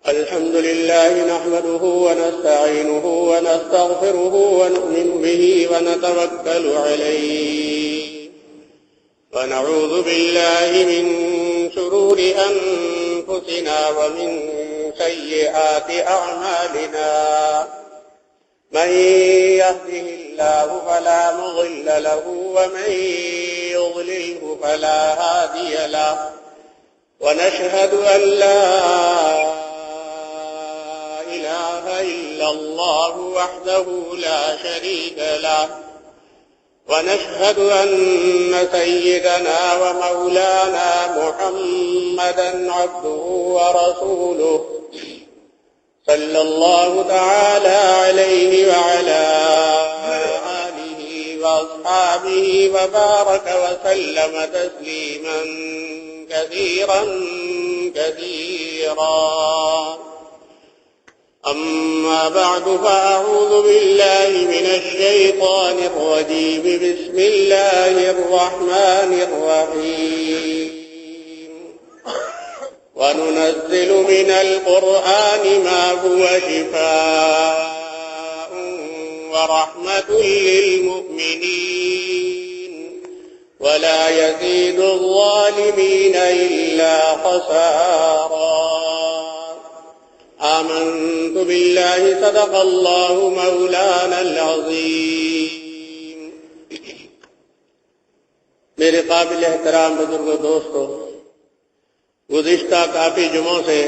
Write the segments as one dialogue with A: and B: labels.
A: الحمد لله نحمده ونستعينه ونستغفره ونؤمن به ونتوكل عليه ونعوذ بالله من شرور أنفسنا ومن سيئات أعمالنا من يهده الله فلا مضل له ومن يضلله فلا هادي له ونشهد أن لا إله إلا الله وحده لا شريك له ونشهد أن سيدنا ومولانا محمدا عبده ورسوله صلى الله تعالى عليه وعلى آله وأصحابه وبارك وسلم تسليما كثيرا كثيرا. أما بعد فأعوذ بالله من الشيطان الرجيم. بسم الله الرحمن الرحيم. وننزل من القرآن ما هو شفاء ورحمة للمؤمنين ولا يزيد الظالمين إلا خسارا. آمنت بالله صدق الله مولانا العظيم. میرے قابل احترام بزرگوں دوستو، گزشتہ کافی جمعوں سے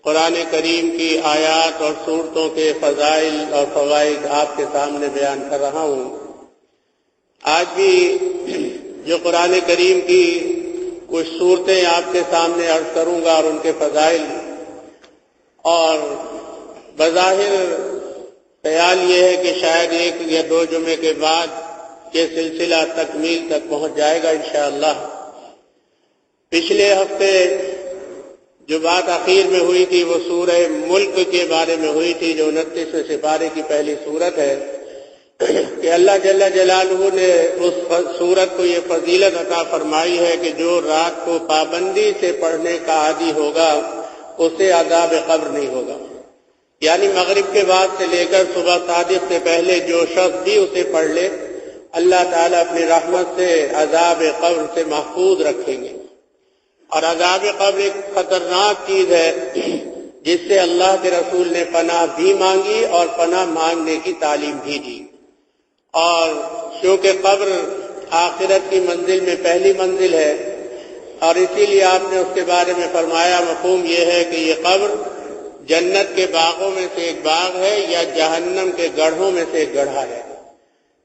A: قرآن کریم کی آیات اور صورتوں کے فضائل اور فوائد آپ کے سامنے بیان کر رہا ہوں. آج بھی جو قرآن کریم کی کچھ صورتیں آپ کے سامنے عرض کروں گا اور ان کے فضائل، اور بظاہر خیال یہ ہے کہ شاید ایک یا دو جمعے کے بعد یہ سلسلہ تکمیل تک پہنچ جائے گا انشاءاللہ. پچھلے ہفتے جو بات اخیر میں ہوئی تھی وہ سورہ ملک کے بارے میں ہوئی تھی، جو 29ویں سپارے کی پہلی سورت ہے، کہ اللہ جل جلالہ نے اس سورت کو یہ فضیلت عطا فرمائی ہے کہ جو رات کو پابندی سے پڑھنے کا عادی ہوگا اسے عذاب قبر نہیں ہوگا. یعنی مغرب کے بعد سے لے کر صبح صادق سے پہلے جو شخص بھی اسے پڑھ لے، اللہ تعالیٰ اپنی رحمت سے عذاب قبر سے محفوظ رکھیں گے. اور عذاب قبر ایک خطرناک چیز ہے جس سے اللہ کے رسول نے پناہ بھی مانگی اور پناہ مانگنے کی تعلیم بھی دی. اور چونکہ قبر آخرت کی منزل میں پہلی منزل ہے، اور اسی لیے آپ نے اس کے بارے میں فرمایا، مفہوم یہ ہے کہ یہ قبر جنت کے باغوں میں سے ایک باغ ہے یا جہنم کے گڑھوں میں سے ایک گڑھا ہے.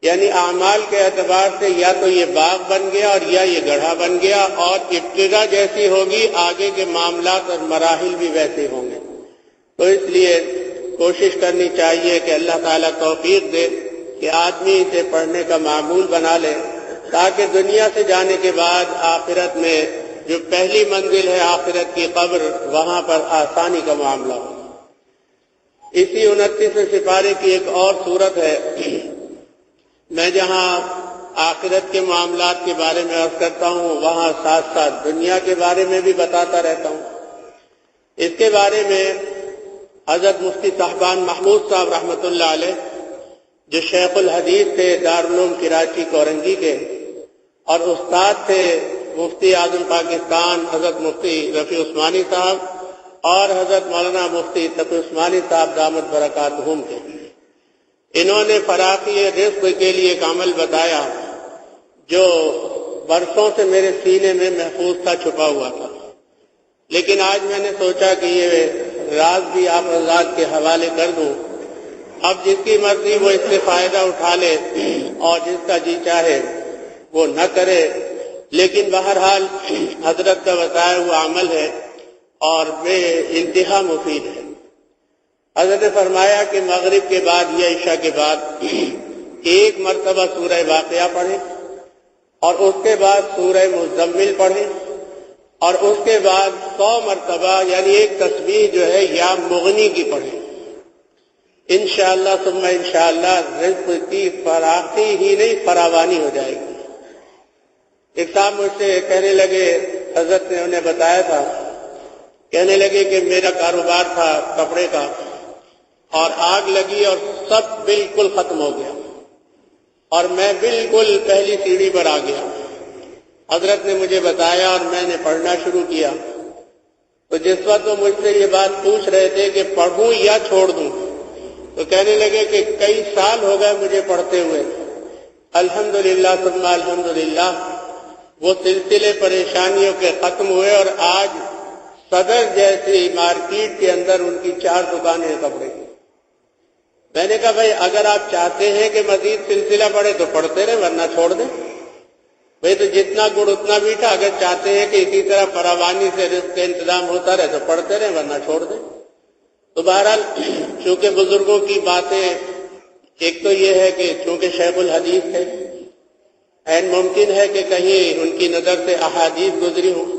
A: یعنی اعمال کے اعتبار سے یا تو یہ باغ بن گیا اور یا یہ گڑھا بن گیا، اور ابتدا جیسی ہوگی آگے کے معاملات اور مراحل بھی ویسے ہوں گے. تو اس لیے کوشش کرنی چاہیے کہ اللہ تعالیٰ توفیق دے کہ آدمی اسے پڑھنے کا معمول بنا لے، تاکہ دنیا سے جانے کے بعد آخرت میں جو پہلی منزل ہے آخرت کی قبر، وہاں پر آسانی کا معاملہ ہو. اسی 29ویں سپارے کی ایک اور صورت ہے. میں جہاں آخرت کے معاملات کے بارے میں عرض کرتا ہوں، وہاں ساتھ ساتھ دنیا کے بارے میں بھی بتاتا رہتا ہوں. اس کے بارے میں حضرت مفتی صاحبان محمود صاحب رحمۃ اللہ علیہ، جو شیخ الحدیث تھے دارالعلوم کراچی کورنگی کے، اور استاد تھے مفتی اعظم پاکستان حضرت مفتی رفیع عثمانی صاحب اور حضرت مولانا مفتی تقی عثمانی صاحب دامت برکاتہم کے، انہوں نے فراخی رزق کے لیے ایک عمل بتایا جو برسوں سے میرے سینے میں محفوظ تھا، چھپا ہوا تھا. لیکن آج میں نے سوچا کہ یہ راز بھی آپ حضرات کے حوالے کر دوں. اب جس کی مرضی وہ اس سے فائدہ اٹھا لے اور جس کا جی چاہے وہ نہ کرے، لیکن بہرحال حضرت کا بتایا ہوا عمل ہے اور بے انتہا مفید ہے. حضرت نے فرمایا کہ مغرب کے بعد یا عشاء کے بعد ایک مرتبہ سورہ واقعہ پڑھیں، اور اس کے بعد سورہ مزمل پڑھیں، اور اس کے بعد 100 مرتبہ یعنی ایک تسبیح جو ہے یا مغنی کی پڑھیں. انشاءاللہ ثم انشاءاللہ رزق کی فراخی ہی نہیں فراوانی ہو جائے گی. ایک صاحب مجھ سے کہنے لگے، حضرت نے انہیں بتایا تھا، کہنے لگے کہ میرا کاروبار تھا کپڑے کا اور آگ لگی اور سب بالکل ختم ہو گیا اور میں بالکل پہلی سیڑھی پر آ گیا. حضرت نے مجھے بتایا اور میں نے پڑھنا شروع کیا. تو جس وقت وہ مجھ سے یہ بات پوچھ رہے تھے کہ پڑھوں یا چھوڑ دوں، تو کہنے لگے کہ کئی سال ہو گئے مجھے پڑھتے ہوئے. الحمدللہ ثم الحمدللہ وہ سلسلے پریشانیوں کے ختم ہوئے اور آج صدر جیسی مارکیٹ کے اندر ان کی 4 دکانیں ہیں کپڑے کی. میں نے کہا بھائی اگر آپ چاہتے ہیں کہ مزید سلسلہ پڑھے تو پڑھتے رہے، ورنہ چھوڑ دیں. بھائی تو جتنا گڑ اتنا میٹھا، اگر چاہتے ہیں کہ اسی طرح فراوانی سے رزق کا انتظام ہوتا رہے تو پڑھتے رہے، ورنہ چھوڑ دیں. تو بہرحال چونکہ بزرگوں کی باتیں، ایک تو یہ ہے کہ چونکہ شیخ الحدیث ہے، عین ممکن ہے کہ کہیں ان کی نظر سے احادیث گزری ہوں،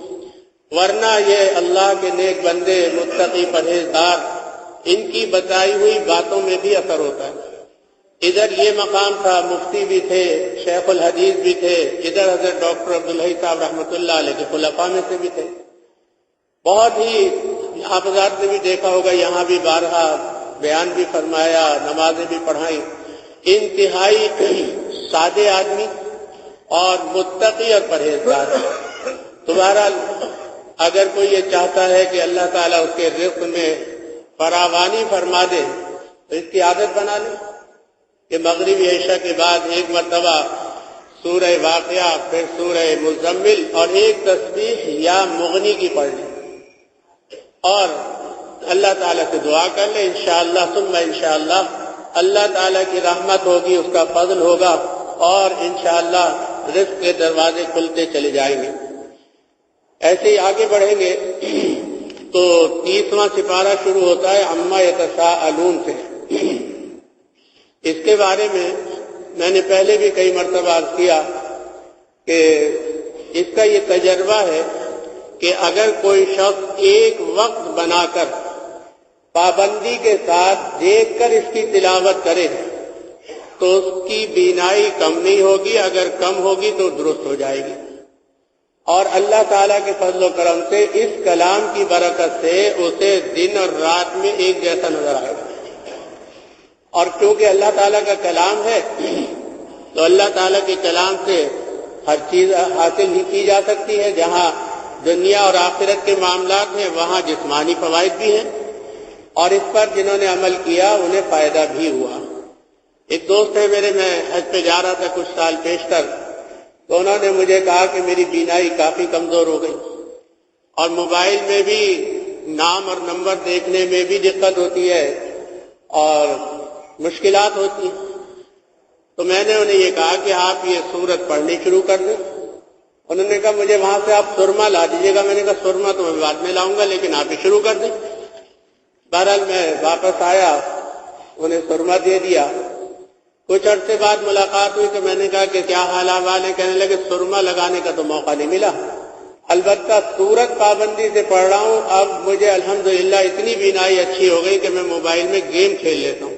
A: ورنہ یہ اللہ کے نیک بندے، متقی، پرہیزگار، ان کی بتائی ہوئی باتوں میں بھی اثر ہوتا ہے۔ ادھر یہ مقام تھا، مفتی بھی تھے، شیخ الحدیث بھی تھے، ادھر حضرت ڈاکٹر عبدالحی صاحب رحمۃ اللہ علیہ کے خلفاء میں سے بھی تھے۔ بہت ہی آپ حضرات نے بھی دیکھا ہوگا، یہاں بھی بارہا بیان بھی فرمایا، نمازیں بھی پڑھائیں۔ انتہائی سادے آدمی اور متقی اور پرہیزگار۔ تو بہرحال اگر کوئی یہ چاہتا ہے کہ اللہ تعالیٰ اس کے رزق میں فراوانی فرما دے تو اس کی عادت بنا لے کہ مغربی عشاء کے بعد ایک مرتبہ سورہ واقعہ، پھر سورہ مزمل اور ایک تسبیح یا مغنی کی پڑھ لے اور اللہ تعالیٰ سے دعا کر لے۔ انشاءاللہ ثم انشاءاللہ اللہ تعالیٰ کی رحمت ہوگی، اس کا فضل ہوگا اور انشاءاللہ رزق کے دروازے کھلتے چلے جائیں گے۔ ایسے ہی آگے بڑھیں گے تو 30واں سپارہ شروع ہوتا ہے عما یتساءلون سے۔ اس کے بارے میں نے پہلے بھی کئی مرتبہ عرض کیا کہ اس کا یہ تجربہ ہے کہ اگر کوئی شخص ایک وقت بنا کر پابندی کے ساتھ دیکھ کر اس کی تلاوت کرے تو اس کی بینائی کم نہیں ہوگی، اگر کم ہوگی تو درست ہو جائے گی، اور اللہ تعالیٰ کے فضل و کرم سے اس کلام کی برکت سے اسے دن اور رات میں ایک جیسا نظر آئے گا۔ اور کیونکہ اللہ تعالیٰ کا کلام ہے تو اللہ تعالیٰ کے کلام سے ہر چیز حاصل ہی کی جا سکتی ہے۔ جہاں دنیا اور آخرت کے معاملات ہیں وہاں جسمانی فوائد بھی ہیں، اور اس پر جنہوں نے عمل کیا انہیں فائدہ بھی ہوا۔ ایک دوست ہے میرے، میں حج پہ جا رہا تھا کچھ سال پیشتر، تو انہوں نے مجھے کہا کہ میری بینائی کافی کمزور ہو گئی اور موبائل میں بھی نام اور نمبر دیکھنے میں بھی دقت ہوتی ہے اور مشکلات ہوتی ہیں۔ تو میں نے انہیں یہ کہا کہ آپ یہ سورت پڑھنی شروع کر دیں۔ انہوں نے کہا مجھے وہاں سے آپ سرما لا دیجیے گا۔ میں نے کہا سرما تو میں بعد میں لاؤں گا، لیکن آپ ہی شروع کر دیں۔ بہرحال میں واپس آیا، انہیں سرما دے دیا۔ کچھ عرصے بعد ملاقات ہوئی تو میں نے کہا کہ کیا حال احوال ہے؟ کہنے لگے سرما لگانے کا تو موقع نہیں ملا، البتہ سورت پابندی سے پڑھ رہا ہوں، اب مجھے الحمدللہ اتنی بینائی اچھی ہو گئی کہ میں موبائل میں گیم کھیل لیتا ہوں،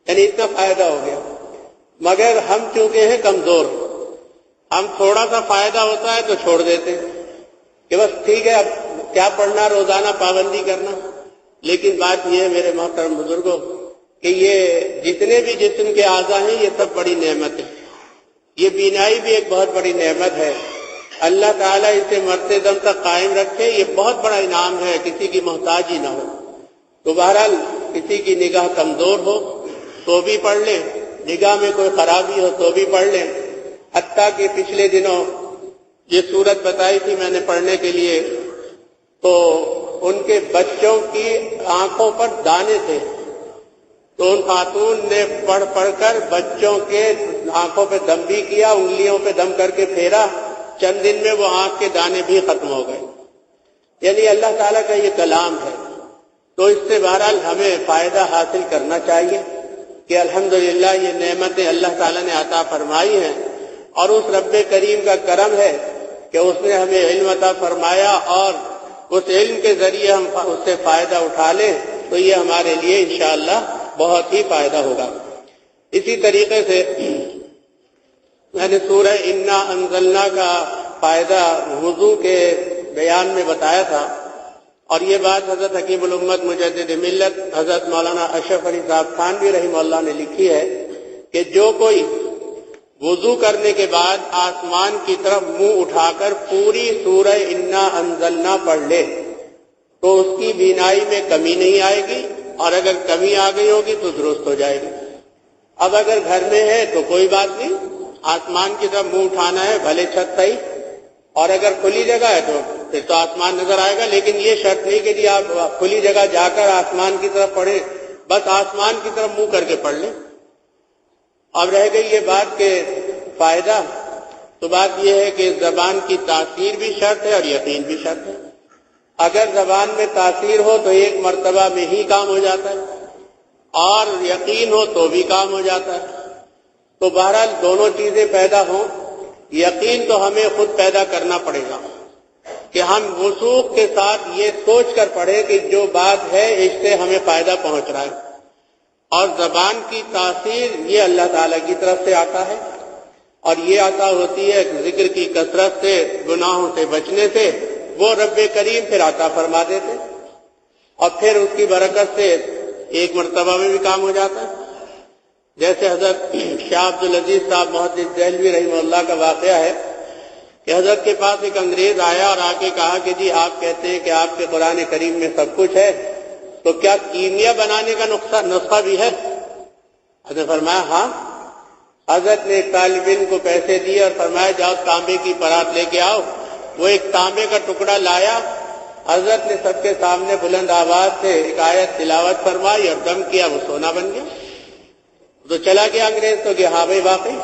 A: یعنی اتنا فائدہ ہو گیا۔ مگر ہم چونکہ ہیں کمزور، ہم تھوڑا سا فائدہ ہوتا ہے تو چھوڑ دیتے ہیں کہ بس ٹھیک ہے اب کیا پڑھنا، روزانہ پابندی کرنا۔ لیکن بات یہ ہے میرے محترم بزرگوں کہ یہ جتنے بھی جسم کے اعضاء ہیں یہ سب بڑی نعمت ہے۔ یہ بینائی بھی ایک بہت بڑی نعمت ہے، اللہ تعالیٰ اسے مرتے دم تک قائم رکھے، یہ بہت بڑا انعام ہے، کسی کی محتاج ہی نہ ہو۔ تو بہرحال کسی کی نگاہ کمزور ہو تو بھی پڑھ لیں، نگاہ میں کوئی خرابی ہو تو بھی پڑھ لیں۔ حتیٰ کہ پچھلے دنوں یہ سورت بتائی تھی میں نے پڑھنے کے لیے، تو ان کے بچوں کی آنکھوں پر دانے تھے، تو ان خاتون نے پڑھ پڑھ کر بچوں کے آنکھوں پہ دم بھی کیا، انگلیوں پہ دم کر کے پھیرا، چند دن میں وہ آنکھ کے دانے بھی ختم ہو گئے۔ یعنی اللہ تعالیٰ کا یہ کلام ہے، تو اس سے بہرحال ہمیں فائدہ حاصل کرنا چاہیے کہ الحمدللہ یہ نعمتیں اللہ تعالیٰ نے عطا فرمائی ہیں، اور اس رب کریم کا کرم ہے کہ اس نے ہمیں علم عطا فرمایا، اور اس علم کے ذریعے ہم اس سے فائدہ اٹھا لیں تو یہ ہمارے لیے انشاءاللہ بہت ہی فائدہ ہوگا۔ اسی طریقے سے میں نے سورہ انا انزلنا کا فائدہ وضو کے بیان میں بتایا تھا، اور یہ بات حضرت حکیم الامت مجدد ملت حضرت مولانا اشرف علی صاحب خانوی رحمہ اللہ نے لکھی ہے کہ جو کوئی وضو کرنے کے بعد آسمان کی طرف منہ اٹھا کر پوری سورہ انا انزلنا پڑھ لے تو اس کی بینائی میں کمی نہیں آئے گی، اور اگر کمی آ گئی ہوگی تو درست ہو جائے گی۔ اب اگر گھر میں ہے تو کوئی بات نہیں، آسمان کی طرف منہ اٹھانا ہے، بھلے چھت صحیح، اور اگر کھلی جگہ ہے تو پھر تو آسمان نظر آئے گا، لیکن یہ شرط نہیں کہ جی آپ کھلی جگہ جا کر آسمان کی طرف پڑھیں، بس آسمان کی طرف منہ کر کے پڑھ لیں۔ اب رہ گئی یہ بات کہ فائدہ، تو بات یہ ہے کہ زبان کی تاثیر بھی شرط ہے اور یقین بھی شرط ہے۔ اگر زبان میں تاثیر ہو تو ایک مرتبہ میں ہی کام ہو جاتا ہے، اور یقین ہو تو بھی کام ہو جاتا ہے۔ تو بہرحال دونوں چیزیں پیدا ہوں، یقین تو ہمیں خود پیدا کرنا پڑے گا، کہ ہم وثوق کے ساتھ یہ سوچ کر پڑھیں کہ جو بات ہے اس سے ہمیں فائدہ پہنچ رہا ہے، اور زبان کی تاثیر یہ اللہ تعالیٰ کی طرف سے آتا ہے، اور یہ عطا ہوتی ہے ذکر کی کثرت سے، گناہوں سے بچنے سے، وہ رب کریم پھر عطا فرما دیتے، اور پھر اس کی برکت سے ایک مرتبہ میں بھی کام ہو جاتا ہے۔ جیسے حضرت شاہ عبدالعزیز صاحب محدث دہلوی رحمہ اللہ کا واقعہ ہے کہ حضرت کے پاس ایک انگریز آیا اور آ کے کہا کہ جی آپ کہتے ہیں کہ آپ کے قرآن کریم میں سب کچھ ہے، تو کیا کیمیا بنانے کا نسخہ بھی ہے؟ حضرت فرمایا ہاں۔ حضرت نے ایک طالب علم کو پیسے دیے اور فرمایا جاؤ تانبے کی پرات لے کے آؤ۔ وہ ایک تانبے کا ٹکڑا لایا، حضرت نے سب کے سامنے بلند آواز سے ایک آیت تلاوت فرمائی اور دم کیا، وہ سونا بن گیا۔ تو چلا گیا انگریز تو کہ ہاں بھائی واقعی۔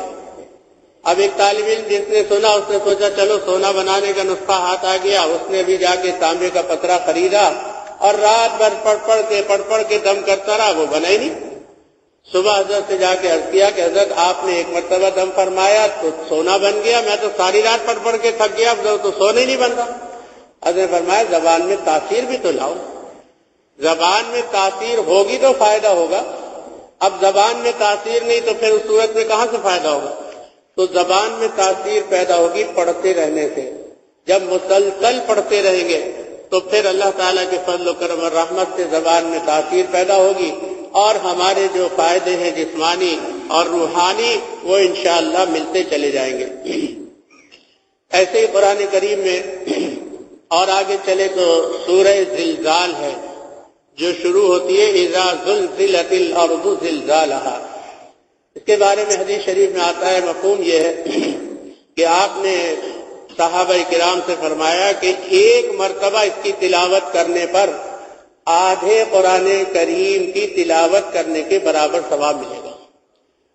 A: اب ایک طالب علم جس نے سنا اس نے سوچا چلو سونا بنانے کا نسخہ ہاتھ آ گیا، اس نے بھی جا کے تانبے کا پترا خریدا اور رات بھر پڑھ پڑھ کے دم کرتا رہا، وہ بنا ہی نہیں۔ صبح حضرت سے جا کے عرض کیا کہ حضرت آپ نے ایک مرتبہ دم فرمایا تو سونا بن گیا، میں تو ساری رات پڑھ کے تھک گیا، اب تو سونے نہیں بنتا۔ حضرت نے فرمایا زبان میں تاثیر بھی تو لاؤ، زبان میں تاثیر ہوگی تو فائدہ ہوگا۔ اب زبان میں تاثیر نہیں تو پھر اس صورت میں کہاں سے فائدہ ہوگا؟ تو زبان میں تاثیر پیدا ہوگی پڑھتے رہنے سے۔ جب مسلسل پڑھتے رہیں گے تو پھر اللہ تعالیٰ کے فضل و کرم اور رحمت سے زبان میں تاثیر پیدا ہوگی، اور ہمارے جو فائدے ہیں جسمانی اور روحانی وہ انشاءاللہ ملتے چلے جائیں گے۔ ایسے ہی قرآن کریم میں اور آگے چلے تو سورہ زلزال ہے جو شروع ہوتی ہے اذا زلزلت الارض زلزالها۔ اس کے بارے میں حدیث شریف میں آتا ہے، مفہوم یہ ہے کہ آپ نے صحابہ کرام سے فرمایا کہ ایک مرتبہ اس کی تلاوت کرنے پر آدھے قرآن کریم کی تلاوت کرنے کے برابر ثواب ملے گا۔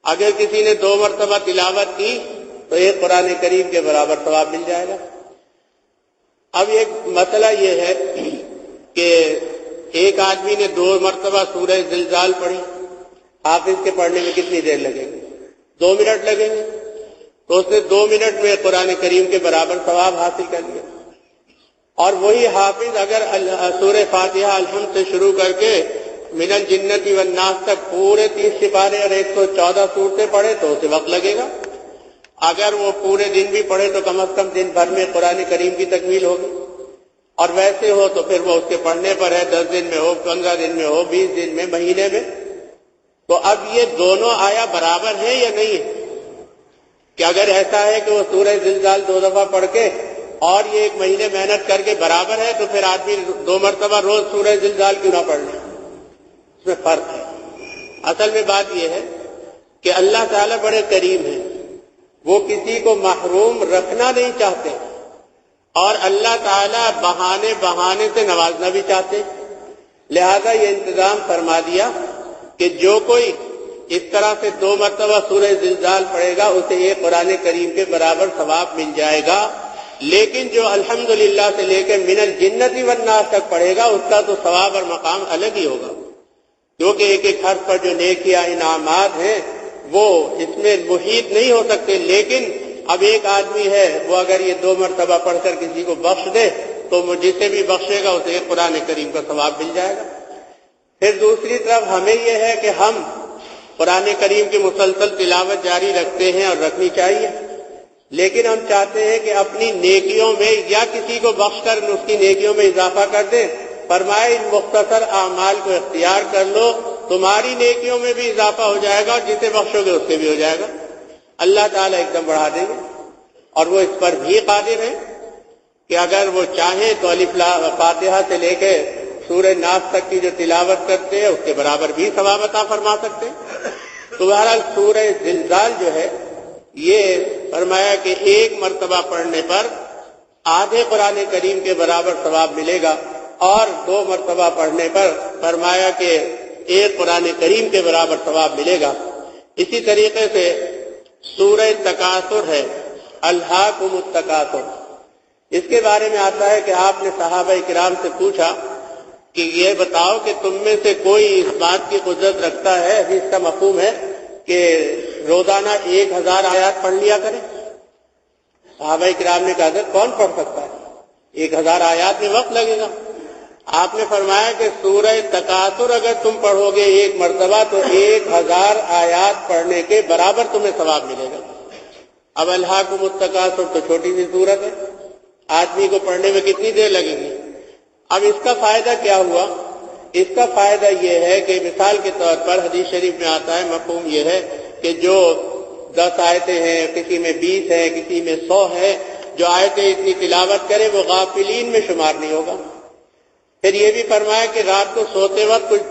A: اگر کسی نے 2 مرتبہ تلاوت کی تو ایک قرآن کریم کے برابر ثواب مل جائے گا۔ اب ایک مسئلہ یہ ہے کہ ایک آدمی نے 2 مرتبہ سورہ زلزال پڑھی، حافظ کے پڑھنے میں کتنی دیر لگے گی؟ 2 منٹ لگیں گے، تو اس نے 2 منٹ میں قرآن کریم کے برابر ثواب حاصل کر لیا۔ اور وہی حافظ اگر سورہ فاتحہ الحمد سے شروع کر کے من الجنت والناس تک پورے 30 سپارے اور 114 سورتیں پڑھے تو اسے وقت لگے گا۔ اگر وہ پورے دن بھی پڑھے تو کم از کم دن بھر میں قرآن کریم کی تکمیل ہوگی، اور ویسے ہو تو پھر وہ اس کے پڑھنے پر ہے، 10 دن میں ہو، 15 دن میں ہو، 20 دن میں، مہینے میں۔ تو اب یہ دونوں آیا برابر ہیں یا نہیں ہے؟ کہ اگر ایسا ہے کہ وہ سورہ زلزال 2 دفعہ پڑھ کے اور یہ 1 مہینے محنت کر کے برابر ہے، تو پھر آدمی 2 مرتبہ روز سورہ زلزال کیوں نہ پڑھ لے؟ اس میں فرق ہے۔ اصل میں بات یہ ہے کہ اللہ تعالیٰ بڑے کریم ہیں، وہ کسی کو محروم رکھنا نہیں چاہتے، اور اللہ تعالیٰ بہانے سے نوازنا بھی چاہتے، لہذا یہ انتظام فرما دیا کہ جو کوئی اس طرح سے 2 مرتبہ سورہ زلزال پڑھے گا اسے یہ قرآن کریم کے برابر ثواب مل جائے گا، لیکن جو الحمدللہ سے لے کے من الجنت والناس تک پڑھے گا اس کا تو ثواب اور مقام الگ ہی ہوگا، کیونکہ ایک ایک حرف پر جو نیکیاں انعامات ہیں وہ اس میں محیط نہیں ہو سکتے۔ لیکن اب ایک آدمی ہے وہ اگر یہ 2 مرتبہ پڑھ کر کسی کو بخش دے تو جسے بھی بخشے گا اسے قرآن کریم کا ثواب مل جائے گا۔ پھر دوسری طرف ہمیں یہ ہے کہ ہم قرآن کریم کی مسلسل تلاوت جاری رکھتے ہیں اور رکھنی چاہیے، لیکن ہم چاہتے ہیں کہ اپنی نیکیوں میں یا کسی کو بخش کر اس کی نیکیوں میں اضافہ کر دیں۔ فرمائے ان مختصر اعمال کو اختیار کر لو، تمہاری نیکیوں میں بھی اضافہ ہو جائے گا اور جسے بخشو گے اس سے بھی ہو جائے گا۔ اللہ تعالیٰ ایک دم بڑھا دیں گے، اور وہ اس پر بھی قادر ہیں کہ اگر وہ چاہیں تو الف لام فاتحہ سے لے کے سورہ ناس تک کی جو تلاوت کرتے ہیں اس کے برابر بھی ثواب عطا فرما سکتے ہیں۔ تو بہرحال سورہ زلزال جو ہے یہ فرمایا کہ 1 مرتبہ پڑھنے پر آدھے قرآن کریم کے برابر ثواب ملے گا، اور 2 مرتبہ پڑھنے پر فرمایا کہ 1 قرآن کریم کے برابر ثواب ملے گا۔ اسی طریقے سے سورہ تکاثر ہے، الہاکم التکاثر، اس کے بارے میں آتا ہے کہ آپ نے صحابہ کرام سے پوچھا کہ یہ بتاؤ کہ تم میں سے کوئی اس بات کی قدرت رکھتا ہے، اس کا مفہوم ہے کہ روزانہ 1000 آیات پڑھ لیا کرے؟ صحابہ کرام نے کہا حضرت کون پڑھ سکتا ہے؟ 1000 آیات میں وقت لگے گا۔ آپ نے فرمایا کہ سورہ تکاثر اگر تم پڑھو گے ایک مرتبہ تو 1000 آیات پڑھنے کے برابر تمہیں ثواب ملے گا۔ اب الہاکم التکاثر تو چھوٹی سی سورت ہے، آدمی کو پڑھنے میں کتنی دیر لگے گی؟ اب اس کا فائدہ کیا ہوا؟ اس کا فائدہ یہ ہے کہ مثال کے طور پر حدیث شریف میں آتا ہے، مفہوم یہ ہے کہ جو 10 آیتیں ہیں، کسی میں 20 ہیں، کسی میں 100 ہے، جو آیتیں اتنی تلاوت کرے وہ غافلین میں شمار نہیں ہوگا۔ پھر یہ بھی فرمایا کہ رات کو سوتے وقت کچھ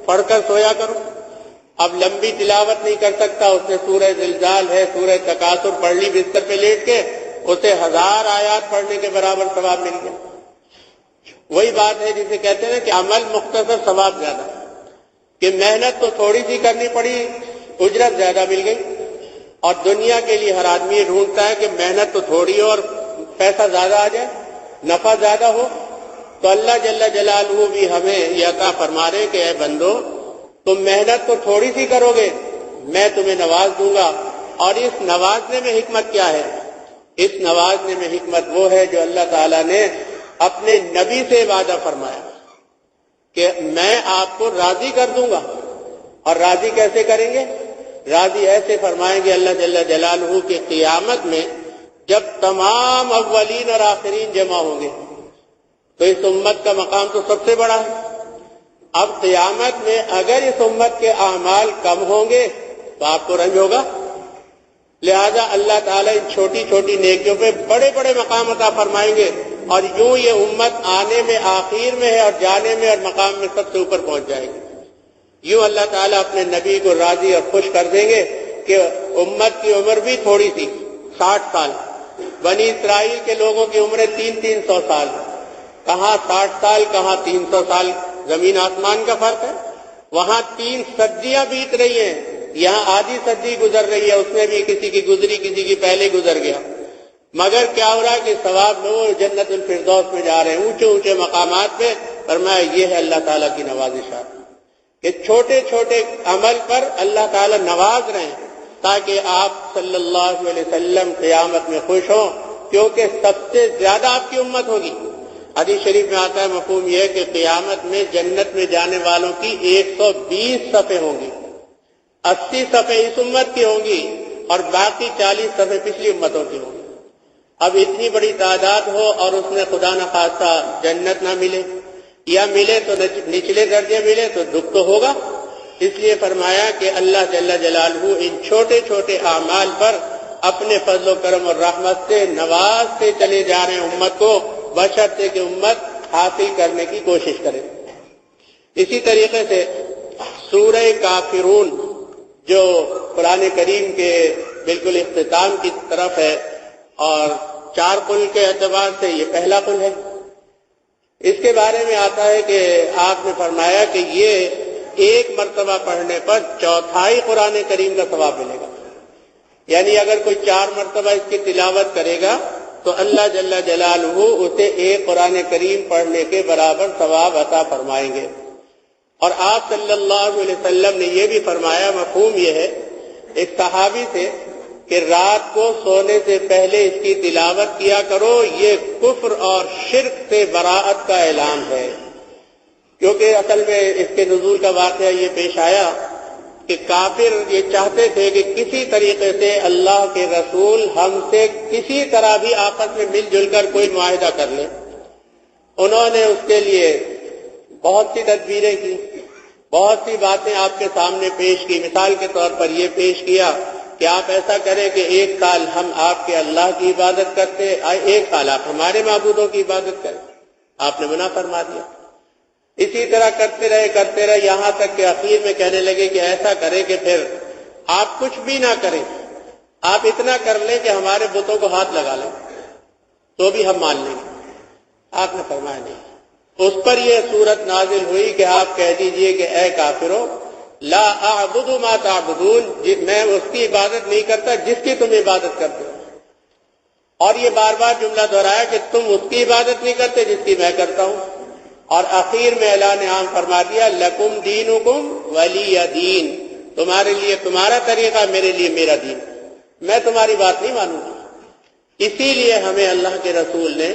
A: پڑھ کر سویا کرو۔ اب لمبی تلاوت نہیں کر سکتا، اس نے سورہ زلزال ہے، سورہ تکاثر پڑھ لی بستر پہ لیٹ کے، اسے 1000 آیات پڑھنے کے برابر ثواب مل گیا۔ وہی بات ہے جسے کہتے ہیں کہ عمل مختصر ثواب زیادہ، کہ محنت تو تھوڑی سی کرنی پڑی، اجرت زیادہ مل گئی۔ اور دنیا کے لیے ہر آدمی یہ ڈھونڈتا ہے کہ محنت تو تھوڑی ہو اور پیسہ زیادہ آ جائے، نفع زیادہ ہو۔ تو اللہ جل جلالہ بھی ہمیں یہ عطا فرما رہے کہ اے بندو، تم محنت تو تھوڑی سی کرو گے، میں تمہیں نواز دوں گا۔ اور اس نوازنے میں حکمت کیا ہے؟ اس نوازنے میں حکمت وہ ہے جو اللہ تعالیٰ نے اپنے نبی سے وعدہ فرمایا کہ میں آپ کو راضی کر دوں گا۔ اور راضی کیسے کریں گے؟ راضی ایسے فرمائیں گے اللہ جل جلالہ کہ قیامت میں جب تمام اولین اور آخرین جمع ہوں گے تو اس امت کا مقام تو سب سے بڑا ہے۔ اب قیامت میں اگر اس امت کے اعمال کم ہوں گے تو آپ کو رنج ہوگا، لہذا اللہ تعالیٰ ان چھوٹی چھوٹی نیکیوں پہ بڑے بڑے مقام عطا فرمائیں گے، اور یوں یہ امت آنے میں آخر میں ہے اور جانے میں اور مقام میں سب سے اوپر پہنچ جائے گی۔ یوں اللہ تعالیٰ اپنے نبی کو راضی اور خوش کر دیں گے کہ امت کی عمر بھی تھوڑی سی، 60 سال۔ بنی اسرائیل کے لوگوں کی عمریں 300 سال، کہاں 60 سال کہاں 300 سال، زمین آسمان کا فرق ہے۔ وہاں 3 صدیاں بیت رہی ہیں، یہاں آدھی صدی گزر رہی ہے، اس میں بھی کسی کی گزری کسی کی پہلے گزر گیا، مگر کیا ہو رہا ہے کہ ثواب لوگ جنت الفردوس میں جا رہے ہیں، اونچے اونچے مقامات پہ۔ فرمایا یہ ہے اللہ تعالیٰ کی نوازشات کہ چھوٹے چھوٹے عمل پر اللہ تعالیٰ نواز رہے ہیں تاکہ آپ صلی اللہ علیہ وسلم قیامت میں خوش ہوں، کیونکہ سب سے زیادہ آپ کی امت ہوگی۔ حدیث شریف میں آتا ہے، مفہوم یہ ہے کہ قیامت میں جنت میں جانے والوں کی 120 صفیں ہوں گی، 80 صفیں اس امت کی ہوں گی اور باقی 40 صفیں پچھلی امتوں کی ہوں گی۔ اب اتنی بڑی تعداد ہو اور اس میں خدا نخواستہ جنت نہ ملے یا ملے تو نچلے درجے ملے تو دکھ تو ہوگا۔ اس لیے فرمایا کہ اللہ جل جلالہ ان چھوٹے چھوٹے اعمال پر اپنے فضل و کرم اور رحمت سے نوازتے چلے جا رہے ہیں امت کو، بشرطے کہ امت حاصل کرنے کی کوشش کرے۔ اسی طریقے سے سورہ کافرون جو قرآن کریم کے بالکل اختتام کی طرف ہے اور 4 قل کے اعتبار سے یہ پہلا قل ہے، اس کے بارے میں آتا ہے کہ آپ نے فرمایا کہ یہ ایک مرتبہ پڑھنے پر 1/4 قرآن کریم کا ثواب ملے گا، یعنی اگر کوئی 4 مرتبہ اس کی تلاوت کرے گا تو اللہ جل جلالہ اسے ایک قرآن کریم پڑھنے کے برابر ثواب عطا فرمائیں گے۔ اور آپ صلی اللہ علیہ وسلم نے یہ بھی فرمایا، مفہوم یہ ہے ایک صحابی سے کہ رات کو سونے سے پہلے اس کی تلاوت کیا کرو، یہ کفر اور شرک سے براءت کا اعلان ہے۔ کیونکہ اصل میں اس کے نزول کا واقعہ یہ پیش آیا کہ کافر یہ چاہتے تھے کہ کسی طریقے سے اللہ کے رسول ہم سے کسی طرح بھی آپس میں مل جل کر کوئی معاہدہ کر لیں۔ انہوں نے اس کے لیے بہت سی تدبیریں کی، بہت سی باتیں آپ کے سامنے پیش کی۔ مثال کے طور پر یہ پیش کیا کہ آپ ایسا کریں کہ 1 سال ہم آپ کے اللہ کی عبادت کرتے، 1 سال آپ ہمارے معبودوں کی عبادت کریں۔ آپ نے منع فرما دیا۔ اسی طرح کرتے رہے یہاں تک کہ اخیر میں کہنے لگے کہ ایسا کریں کہ پھر آپ کچھ بھی نہ کریں، آپ اتنا کر لیں کہ ہمارے بتوں کو ہاتھ لگا لیں تو بھی ہم مان لیں گے۔ آپ نے فرمایا نہیں۔ اس پر یہ صورت نازل ہوئی کہ آپ کہہ دیجئے کہ اے کافرو لا اعبد ما تعبدون، میں اس کی عبادت نہیں کرتا جس کی تم عبادت کرتے ہو۔ اور یہ بار بار جملہ دہرایا کہ تم اس کی عبادت نہیں کرتے جس کی میں کرتا ہوں۔ اور آخر میں اعلان عام فرما دیا لکم دینکم ولی دین، تمہارے لیے تمہارا طریقہ، میرے لیے میرا دین، میں تمہاری بات نہیں مانوں گا۔ اسی لیے ہمیں اللہ کے رسول نے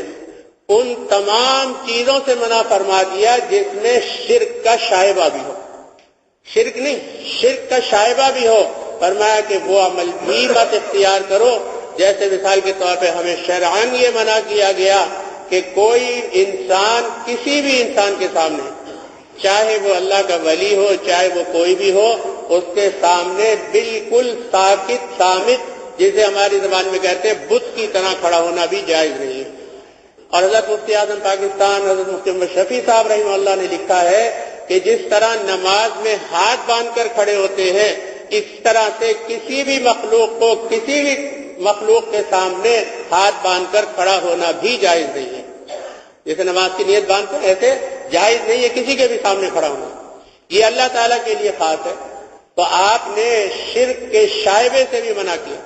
A: ان تمام چیزوں سے منع فرما دیا جس میں شرک کا شائبہ بھی ہو. شرک نہیں، شرک کا شائبہ بھی ہو. فرمایا کہ وہ عمل بھی مت اختیار کرو. جیسے مثال کے طور پہ ہمیں شرعاً یہ منع کیا گیا کہ کوئی انسان کسی بھی انسان کے سامنے، چاہے وہ اللہ کا ولی ہو چاہے وہ کوئی بھی ہو، اس کے سامنے بالکل ساکت صامت، جسے ہماری زبان میں کہتے ہیں بت کی طرح کھڑا ہونا بھی جائز نہیں ہے. اور حضرت مفتی اعظم پاکستان حضرت مفتی محمد شفیع صاحب رحمہ اللہ نے لکھا ہے کہ جس طرح نماز میں ہاتھ باندھ کر کھڑے ہوتے ہیں، اس طرح سے کسی بھی مخلوق کو کسی بھی مخلوق کے سامنے ہاتھ باندھ کر کھڑا ہونا بھی جائز نہیں ہے. جیسے نماز کی نیت باندھ کر ایسے جائز نہیں ہے کسی کے بھی سامنے کھڑا ہونا. یہ اللہ تعالیٰ کے لیے خاص ہے. تو آپ نے شرک کے شائبے سے بھی منع کیا.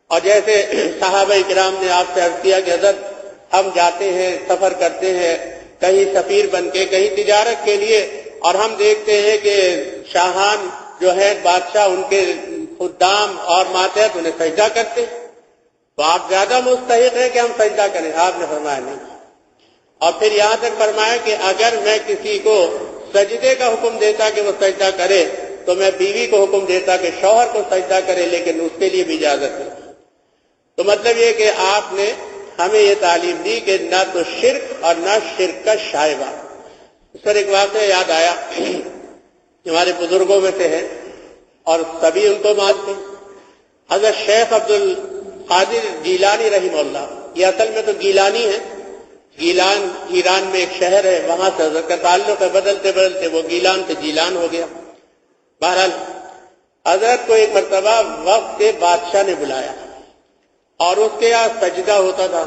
A: اور جیسے صحابہ کرام نے آپ سے عرض کیا کہ حضرت ہم جاتے ہیں، سفر کرتے ہیں کہیں سفیر بن کے، کہیں تجارت کے لیے، اور ہم دیکھتے ہیں کہ شاہان جو ہے بادشاہ، ان کے خدام اور ماتحت انہیں سجدہ کرتے، تو آپ زیادہ مستحق ہیں کہ ہم سجدہ کریں. آپ نے فرمایا نہیں. اور پھر یہاں تک فرمایا کہ اگر میں کسی کو سجدے کا حکم دیتا کہ وہ سجدہ کرے تو میں بیوی کو حکم دیتا کہ شوہر کو سجدہ کرے، لیکن اس کے لیے بھی اجازت ہے. تو مطلب یہ کہ آپ نے ہمیں یہ تعلیم دی کہ نہ تو شرک اور نہ شرک کا شائبہ. اس پر ایک واقعہ یاد آیا، ہمارے بزرگوں میں سے ہے اور سبھی ان کو مانتے ہیں، حضرت شیخ عبد القادر جیلانی رحمہ اللہ. یہ اصل میں تو گیلانی ہے، گیلان ایران میں ایک شہر ہے، وہاں سے حضرت کا تعلق ہے، بدلتے بدلتے وہ گیلان سے جیلان ہو گیا. بہرحال حضرت کو ایک مرتبہ وقت کے بادشاہ نے بلایا اور اس کے یہاں سجدہ ہوتا تھا،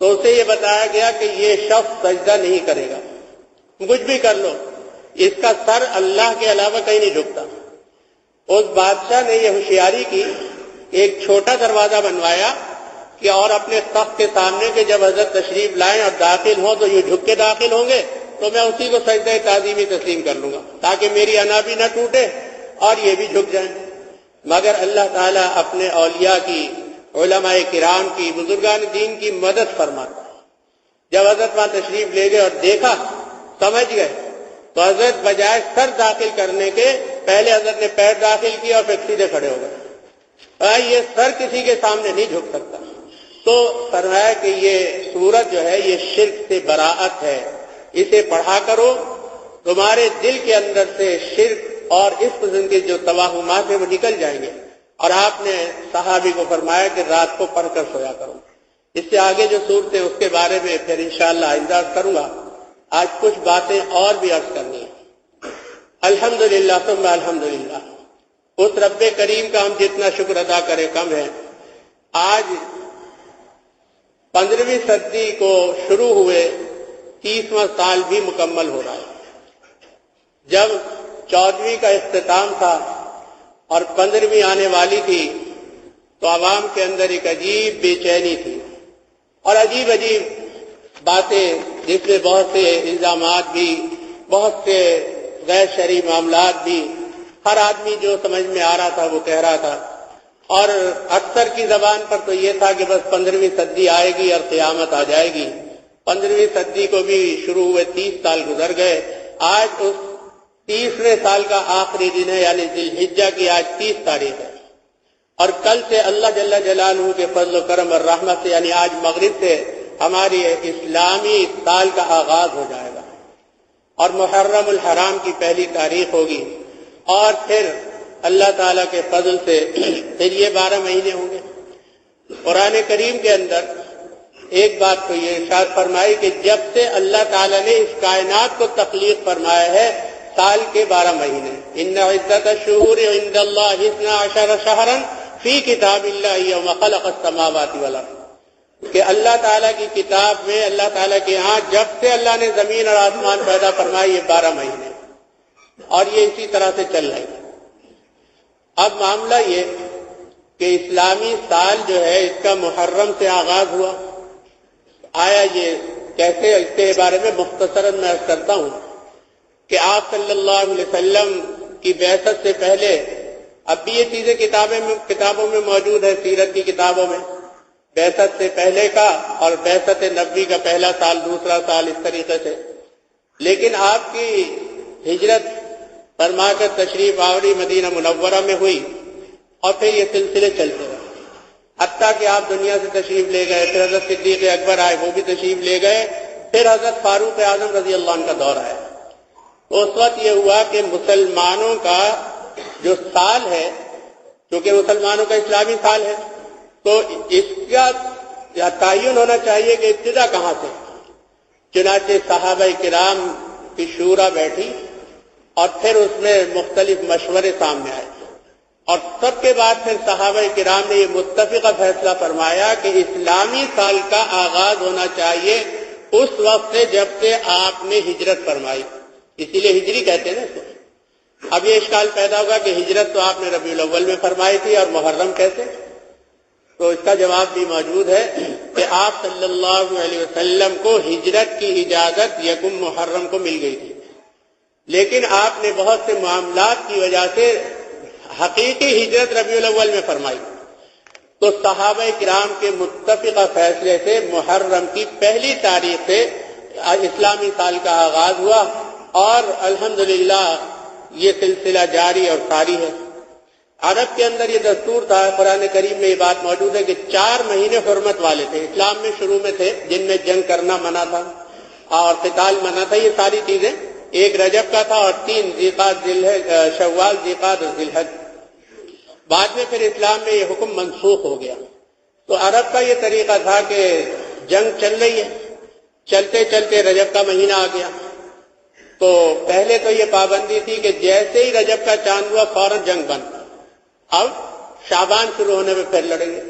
A: تو اسے یہ بتایا گیا کہ یہ شخص سجدہ نہیں کرے گا، کچھ بھی کر لو، اس کا سر اللہ کے علاوہ کہیں نہیں جھکتا. اس بادشاہ نے یہ ہوشیاری کی، ایک چھوٹا دروازہ بنوایا کہ اور اپنے تخت کے سامنے کہ جب حضرت تشریف لائیں اور داخل ہوں تو یہ جھک کے داخل ہوں گے تو میں اسی کو سجدہ تعظیمی تسلیم کر لوں گا، تاکہ میری انا بھی نہ ٹوٹے اور یہ بھی جھک جائیں. مگر اللہ تعالیٰ اپنے اولیاء کی، علماء کرام کی، بزرگان دین کی مدد فرماتا ہے. جب حضرت وہاں تشریف لے گئے اور دیکھا، سمجھ گئے، تو حضرت بجائے سر داخل کرنے کے پہلے حضرت نے پیر داخل کیا اور پھر سیدھے کھڑے ہو گئے. یہ سر کسی کے سامنے نہیں جھک سکتا. تو فرمایا کہ یہ سورت جو ہے یہ شرک سے براءت ہے، اسے پڑھا کرو، تمہارے دل کے اندر سے شرک اور اس قسم کے جو توہمات ہیں وہ نکل جائیں گے. اور آپ نے صحابی کو فرمایا کہ رات کو پڑھ کر سویا کرو. اس سے آگے جو صورتیں اس کے بارے میں پھر انشاءاللہ آئندہ کروں گا. آج کچھ باتیں اور بھی عرض کرنی ہیں. الحمدللہ ثم الحمدللہ، اس رب کریم کا ہم جتنا شکر ادا کریں کم ہے. آج 15ویں صدی کو شروع ہوئے 30واں سال بھی مکمل ہو رہا ہے. جب 14ویں کا اختتام تھا اور 15ویں آنے والی تھی تو عوام کے اندر ایک عجیب بے چینی تھی اور عجیب عجیب باتیں، جس میں بہت سے الزامات بھی، بہت سے غیر شرعی معاملات بھی، ہر آدمی جو سمجھ میں آ رہا تھا وہ کہہ رہا تھا. اور اکثر کی زبان پر تو یہ تھا کہ بس 15ویں صدی آئے گی اور قیامت آ جائے گی. 15ویں صدی کو بھی شروع ہوئے 30 سال گزر گئے. آج اس 30ویں سال کا آخری دن ہے، یعنی ذی الحجہ کی آج 30 تاریخ ہے. اور کل سے اللہ جل جلالہ کے فضل و کرم اور رحمت سے، یعنی آج مغرب سے ہماری اسلامی سال کا آغاز ہو جائے گا اور محرم الحرام کی پہلی تاریخ ہوگی. اور پھر اللہ تعالیٰ کے فضل سے پھر یہ 12 مہینے ہوں گے. قرآن کریم کے اندر ایک بات تو یہ ارشاد فرمائی کہ جب سے اللہ تعالیٰ نے اس کائنات کو تخلیق فرمایا ہے سال کے 12 مہینے. ان عدت الشہور عند اللہ 12 شہرا فی کتاب اللہ یوم خلق السماوات والارض، کہ اللہ تعالیٰ کی کتاب میں، اللہ تعالیٰ کے ہاں جب سے اللہ نے زمین اور آسمان پیدا فرمائی یہ 12 مہینے، اور یہ اسی طرح سے چل رہے ہیں. اب معاملہ یہ کہ اسلامی سال جو ہے اس کا محرم سے آغاز ہوا. آیا یہ کیسے، اس کے بارے میں مختصراً میں عرض کرتا ہوں کہ آپ صلی اللہ علیہ وسلم کی بعثت سے پہلے، اب بھی یہ چیزیں کتابوں میں موجود ہے، سیرت کی کتابوں میں، بعثت سے پہلے کا اور بعثت نبوی کا پہلا سال دوسرا سال اس طریقے سے، لیکن آپ کی ہجرت فرما کر تشریف آوری مدینہ منورہ میں ہوئی اور پھر یہ سلسلے چلتے رہے حتیٰ کہ آپ دنیا سے تشریف لے گئے، پھر حضرت صدیق اکبر آئے، وہ بھی تشریف لے گئے، پھر حضرت فاروق اعظم رضی اللہ عنہ کا دور آیا۔ تو اس وقت یہ ہوا کہ مسلمانوں کا جو سال ہے، کیونکہ مسلمانوں کا اسلامی سال ہے، تو اس کا تعین ہونا چاہیے کہ ابتدا کہاں سے۔ چنانچہ صحابہ کرام کی شورا بیٹھی اور پھر اس میں مختلف مشورے سامنے آئے، اور سب کے بعد پھر صحابہ کرام نے یہ متفقہ فیصلہ فرمایا کہ اسلامی سال کا آغاز ہونا چاہیے اس وقت سے جب سے آپ نے ہجرت فرمائی، اسی لیے ہجری کہتے ہیں نا اس کو۔ اب یہ اشکال پیدا ہوگا کہ ہجرت تو آپ نے ربیع الاول میں فرمائی تھی اور محرم کیسے؟ تو اس کا جواب بھی موجود ہے کہ آپ صلی اللہ علیہ وسلم کو ہجرت کی اجازت یکم محرم کو مل گئی تھی، لیکن آپ نے بہت سے معاملات کی وجہ سے حقیقی ہجرت ربیع الاول میں فرمائی، تو صحابہ کرام کے متفقہ فیصلے سے محرم کی پہلی تاریخ سے اسلامی سال کا آغاز ہوا، اور الحمدللہ یہ سلسلہ جاری اور ساری ہے۔ عرب کے اندر یہ دستور تھا، قرآن کریم میں یہ بات موجود ہے کہ 4 مہینے حرمت والے تھے، اسلام میں شروع میں تھے جن میں جنگ کرنا منع تھا اور قتال منع تھا، یہ ساری چیزیں۔ ایک رجب کا تھا اور 3 شوال، ذیقعد اور ذی الحج۔ بعد میں پھر اسلام میں یہ حکم منسوخ ہو گیا۔ تو عرب کا یہ طریقہ تھا کہ جنگ چل رہی ہے، چلتے چلتے رجب کا مہینہ آ گیا، تو پہلے تو یہ پابندی تھی کہ جیسے ہی رجب کا چاند ہوا فوراً جنگ بند، اب شعبان شروع ہونے میں پھر لڑیں گے۔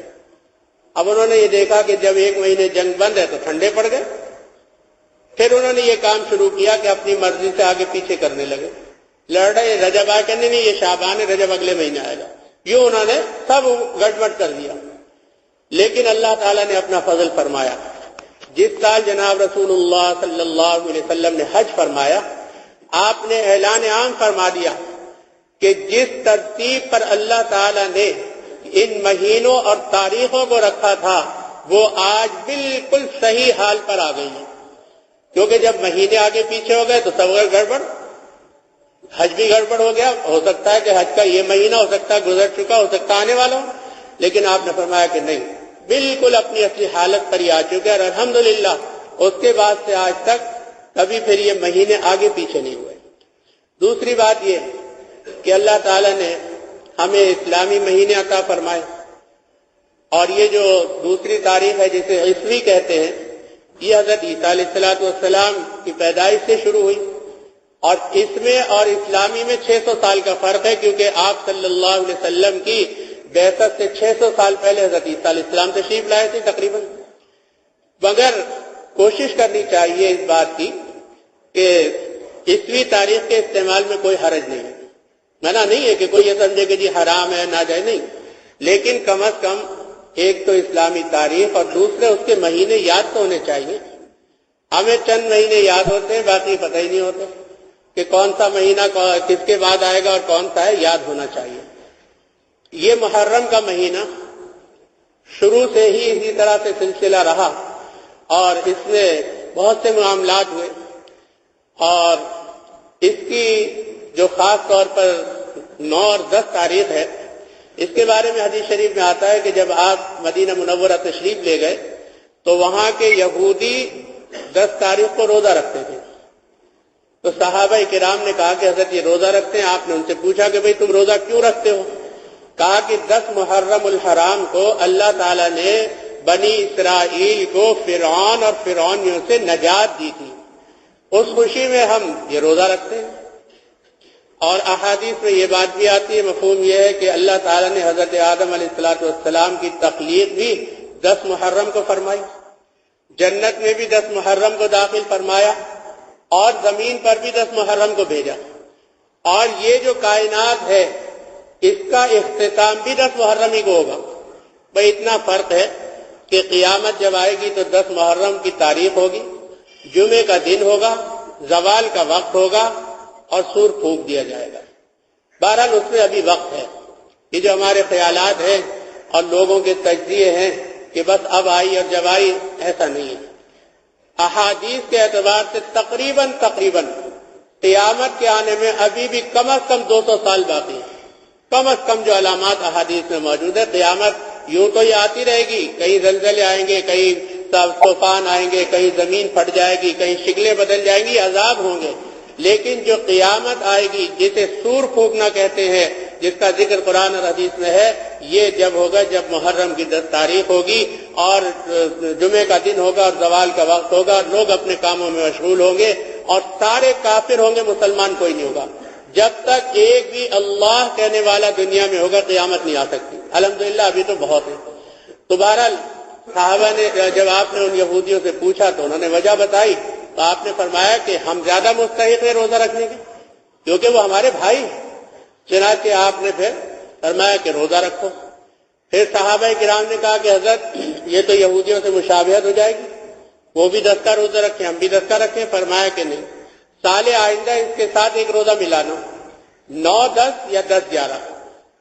A: اب انہوں نے یہ دیکھا کہ جب 1 مہینے جنگ بند ہے تو ٹھنڈے پڑ گئے، پھر انہوں نے یہ کام شروع کیا کہ اپنی مرضی سے آگے پیچھے کرنے لگے، لڑ رہے رجب آ کے نہیں یہ شعبان ہے، رجب اگلے مہینے آئے گا، یوں انہوں نے سب گڑبڑ کر دیا۔ لیکن اللہ تعالیٰ نے اپنا فضل فرمایا، جس سال جناب رسول اللہ صلی اللہ علیہ وسلم نے حج فرمایا، آپ نے اعلان عام فرما دیا کہ جس ترتیب پر اللہ تعالیٰ نے ان مہینوں اور تاریخوں کو رکھا تھا وہ آج بالکل صحیح حال پر آ گئی ہے، کیونکہ جب مہینے آگے پیچھے ہو گئے تو سب گڑبڑ، حج بھی گڑبڑ ہو گیا، ہو سکتا ہے کہ حج کا یہ مہینہ ہو سکتا ہے گزر چکا، ہو سکتا ہے آنے والا ہو، لیکن آپ نے فرمایا کہ نہیں، بالکل اپنی اصلی حالت پر ہی آ چکے، اور الحمدللہ اس کے بعد سے آج تک کبھی پھر یہ مہینے آگے پیچھے نہیں ہوئے۔ دوسری بات یہ کہ اللہ تعالیٰ نے ہمیں اسلامی مہینے عطا فرمائے، اور یہ جو دوسری تاریخ ہے جسے عیسوی کہتے ہیں، یہ حضرت عیسیٰ علیہ السلام کی پیدائش سے شروع ہوئی، اور اس میں اور اسلامی میں 600 سال کا فرق ہے، کیونکہ آپ صلی اللہ علیہ وسلم کی بعثت سے 600 سال پہلے حضرت عیسیٰ علیہ السلام تشریف لائے تھے تقریباً۔ مگر کوشش کرنی چاہیے اس بات کی کہ عیسوی تاریخ کے استعمال میں کوئی حرج نہیں ہے، منع نہیں ہے کہ کوئی یہ سمجھے کہ جی حرام ہے ناجائز، نہیں، لیکن کم از کم ایک تو اسلامی تاریخ اور دوسرے اس کے مہینے یاد تو ہونے چاہیے۔ ہمیں چند مہینے یاد ہوتے ہیں، باقی پتہ ہی نہیں ہوتے کہ کون سا مہینہ کس کے بعد آئے گا اور کون سا ہے، یاد ہونا چاہیے۔ یہ محرم کا مہینہ شروع سے ہی اسی طرح سے سلسلہ رہا، اور اس میں بہت سے معاملات ہوئے، اور اس کی جو خاص طور پر 9 اور 10 تاریخ ہے، اس کے بارے میں حدیث شریف میں آتا ہے کہ جب آپ مدینہ منورہ تشریف لے گئے تو وہاں کے یہودی 10 تاریخ کو روزہ رکھتے تھے، تو صحابہ کرام نے کہا کہ حضرت یہ روزہ رکھتے ہیں۔ آپ نے ان سے پوچھا کہ بھئی تم روزہ کیوں رکھتے ہو؟ کہا کہ 10 محرم الحرام کو اللہ تعالیٰ نے بنی اسرائیل کو فرعون اور فرعونیوں سے نجات دی تھی، اس خوشی میں ہم یہ روزہ رکھتے ہیں۔ اور احادیث میں یہ بات بھی آتی ہے، مفہوم یہ ہے کہ اللہ تعالیٰ نے حضرت آدم علیہ السلام کی تخلیق بھی 10 محرم کو فرمائی، جنت میں بھی 10 محرم کو داخل فرمایا، اور زمین پر بھی 10 محرم کو بھیجا، اور یہ جو کائنات ہے اس کا اختتام بھی 10 محرم ہی کو ہوگا۔ بھئی اتنا فرق ہے کہ قیامت جب آئے گی تو 10 محرم کی تاریخ ہوگی، جمعے کا دن ہوگا، زوال کا وقت ہوگا، اور سور پھونک دیا جائے گا۔ بہرحال اس میں ابھی وقت ہے، یہ جو ہمارے خیالات ہیں اور لوگوں کے تجزیے ہیں کہ بس اب آئی اور جب آئی، ایسا نہیں ہے۔ احادیث کے اعتبار سے تقریباً قیامت کے آنے میں ابھی بھی کم از کم 200 سال باقی ہے۔ کم از کم جو علامات احادیث میں موجود ہے، قیامت یوں تو یہ آتی رہے گی، کہیں زلزلے آئیں گے، کہیں طوفان آئیں گے، کہیں زمین پھٹ جائے گی، کہیں شکلیں بدل جائیں گی، عذاب ہوں گے، لیکن جو قیامت آئے گی جسے سور پھونکنا کہتے ہیں، جس کا ذکر قرآن اور حدیث میں ہے، یہ جب ہوگا جب محرم کی 10 تاریخ ہوگی اور جمعے کا دن ہوگا اور زوال کا وقت ہوگا اور لوگ اپنے کاموں میں مشغول ہوں گے اور سارے کافر ہوں گے، مسلمان کوئی نہیں ہوگا۔ جب تک ایک بھی اللہ کہنے والا دنیا میں ہوگا قیامت نہیں آ سکتی۔ الحمدللہ ابھی تو بہت ہے۔ تو بہرحال صحابہ نے جب آپ نے ان یہودیوں سے پوچھا تو انہوں نے وجہ بتائی، تو آپ نے فرمایا کہ ہم زیادہ مستحق ہیں روزہ رکھنے کے، کیونکہ وہ ہمارے بھائی ہیں۔ چنانچہ آپ نے پھر فرمایا کہ روزہ رکھو۔ پھر صحابہ کرام نے کہا کہ حضرت یہ تو یہودیوں سے مشابہت ہو جائے گی، وہ بھی 10 کا روزہ رکھیں، ہم بھی 10 کا رکھیں۔ فرمایا کہ نہیں، سال آئندہ اس کے ساتھ ایک روزہ ملانا، 9، 10 یا 10، 11۔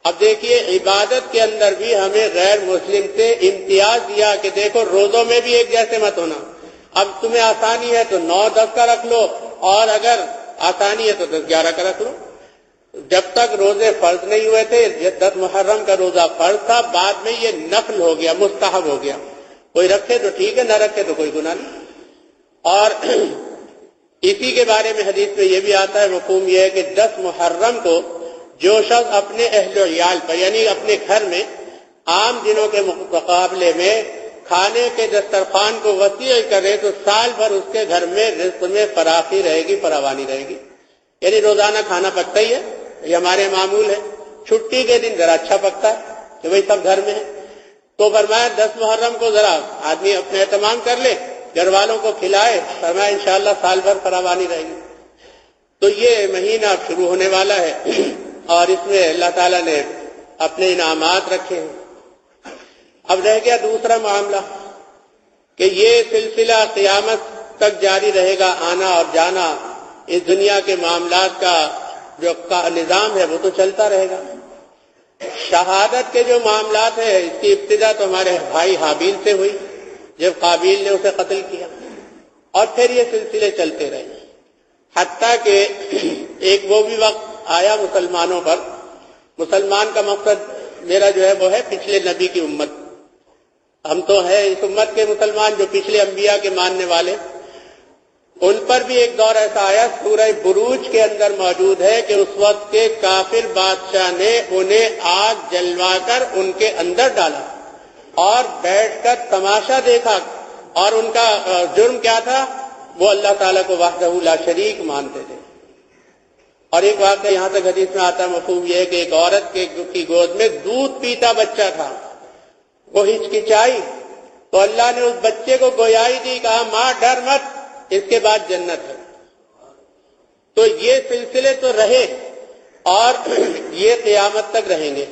A: اب دیکھیے عبادت کے اندر بھی ہمیں غیر مسلم سے امتیاز دیا کہ دیکھو روزوں میں بھی ایک جیسے مت ہونا۔ اب تمہیں آسانی ہے تو 9، 10 کا رکھ لو، اور اگر آسانی ہے تو 10، 11 کا رکھ لو۔ جب تک روزے فرض نہیں ہوئے تھے، 10 محرم کا روزہ فرض تھا، بعد میں یہ نفل ہو گیا، مستحب ہو گیا۔ کوئی رکھے تو ٹھیک ہے، نہ رکھے تو کوئی گناہ نہیں۔ اور اسی کے بارے میں حدیث میں یہ بھی آتا ہے، مفہوم یہ ہے کہ 10 محرم کو جو شخص اپنے اہل و عیال پر، یعنی اپنے گھر میں عام دنوں کے مقابلے میں کھانے کے دسترخوان کو وسیع کرے تو سال بھر اس کے گھر میں رزق میں فراخی رہے گی، فراوانی رہے گی۔ یعنی روزانہ کھانا پکتا ہی ہے، یہ ہمارے معمول ہے۔ چھٹی کے دن ذرا اچھا پکتا ہے کہ بھئی سب گھر میں ہے۔ تو فرمایا 10 محرم کو ذرا آدمی اپنے اہتمام کر لے، گھر والوں کو کھلائے، فرمایا انشاءاللہ سال بھر فراوانی رہے گی۔ تو یہ مہینہ اب شروع ہونے والا ہے اور اس میں اللہ تعالیٰ نے اپنے انعامات رکھے ہیں۔ اب رہ گیا دوسرا معاملہ کہ یہ سلسلہ قیامت تک جاری رہے گا، آنا اور جانا، اس دنیا کے معاملات کا جو نظام ہے وہ تو چلتا رہے گا۔ شہادت کے جو معاملات ہیں، اس کی ابتدا تو ہمارے بھائی حابیل سے ہوئی جب قابیل نے اسے قتل کیا، اور پھر یہ سلسلے چلتے رہے، حتیٰ کہ ایک وہ بھی وقت آیا مسلمانوں پر۔ مسلمان کا مقصد میرا جو ہے وہ ہے پچھلے نبی کی امت، ہم تو ہیں اس امت کے مسلمان جو پچھلے انبیاء کے ماننے والے، ان پر بھی ایک دور ایسا آیا، سورہ بروج کے اندر موجود ہے کہ اس وقت کے کافر بادشاہ نے انہیں آگ جلوا کر ان کے اندر ڈالا اور بیٹھ کر تماشا دیکھا، اور ان کا جرم کیا تھا؟ وہ اللہ تعالیٰ کو وحدہ لا شریک مانتے تھے۔ اور ایک واقعہ یہاں تک حدیث میں آتا ہے، مفہوم یہ ہے کہ ایک عورت کی گود میں دودھ پیتا بچہ تھا، وہ ہچکچائی تو اللہ نے اس بچے کو گویائی دی، کہا ماں ڈر مت، اس کے بعد جنت ہے۔ تو یہ سلسلے تو رہے اور یہ قیامت تک رہیں گے۔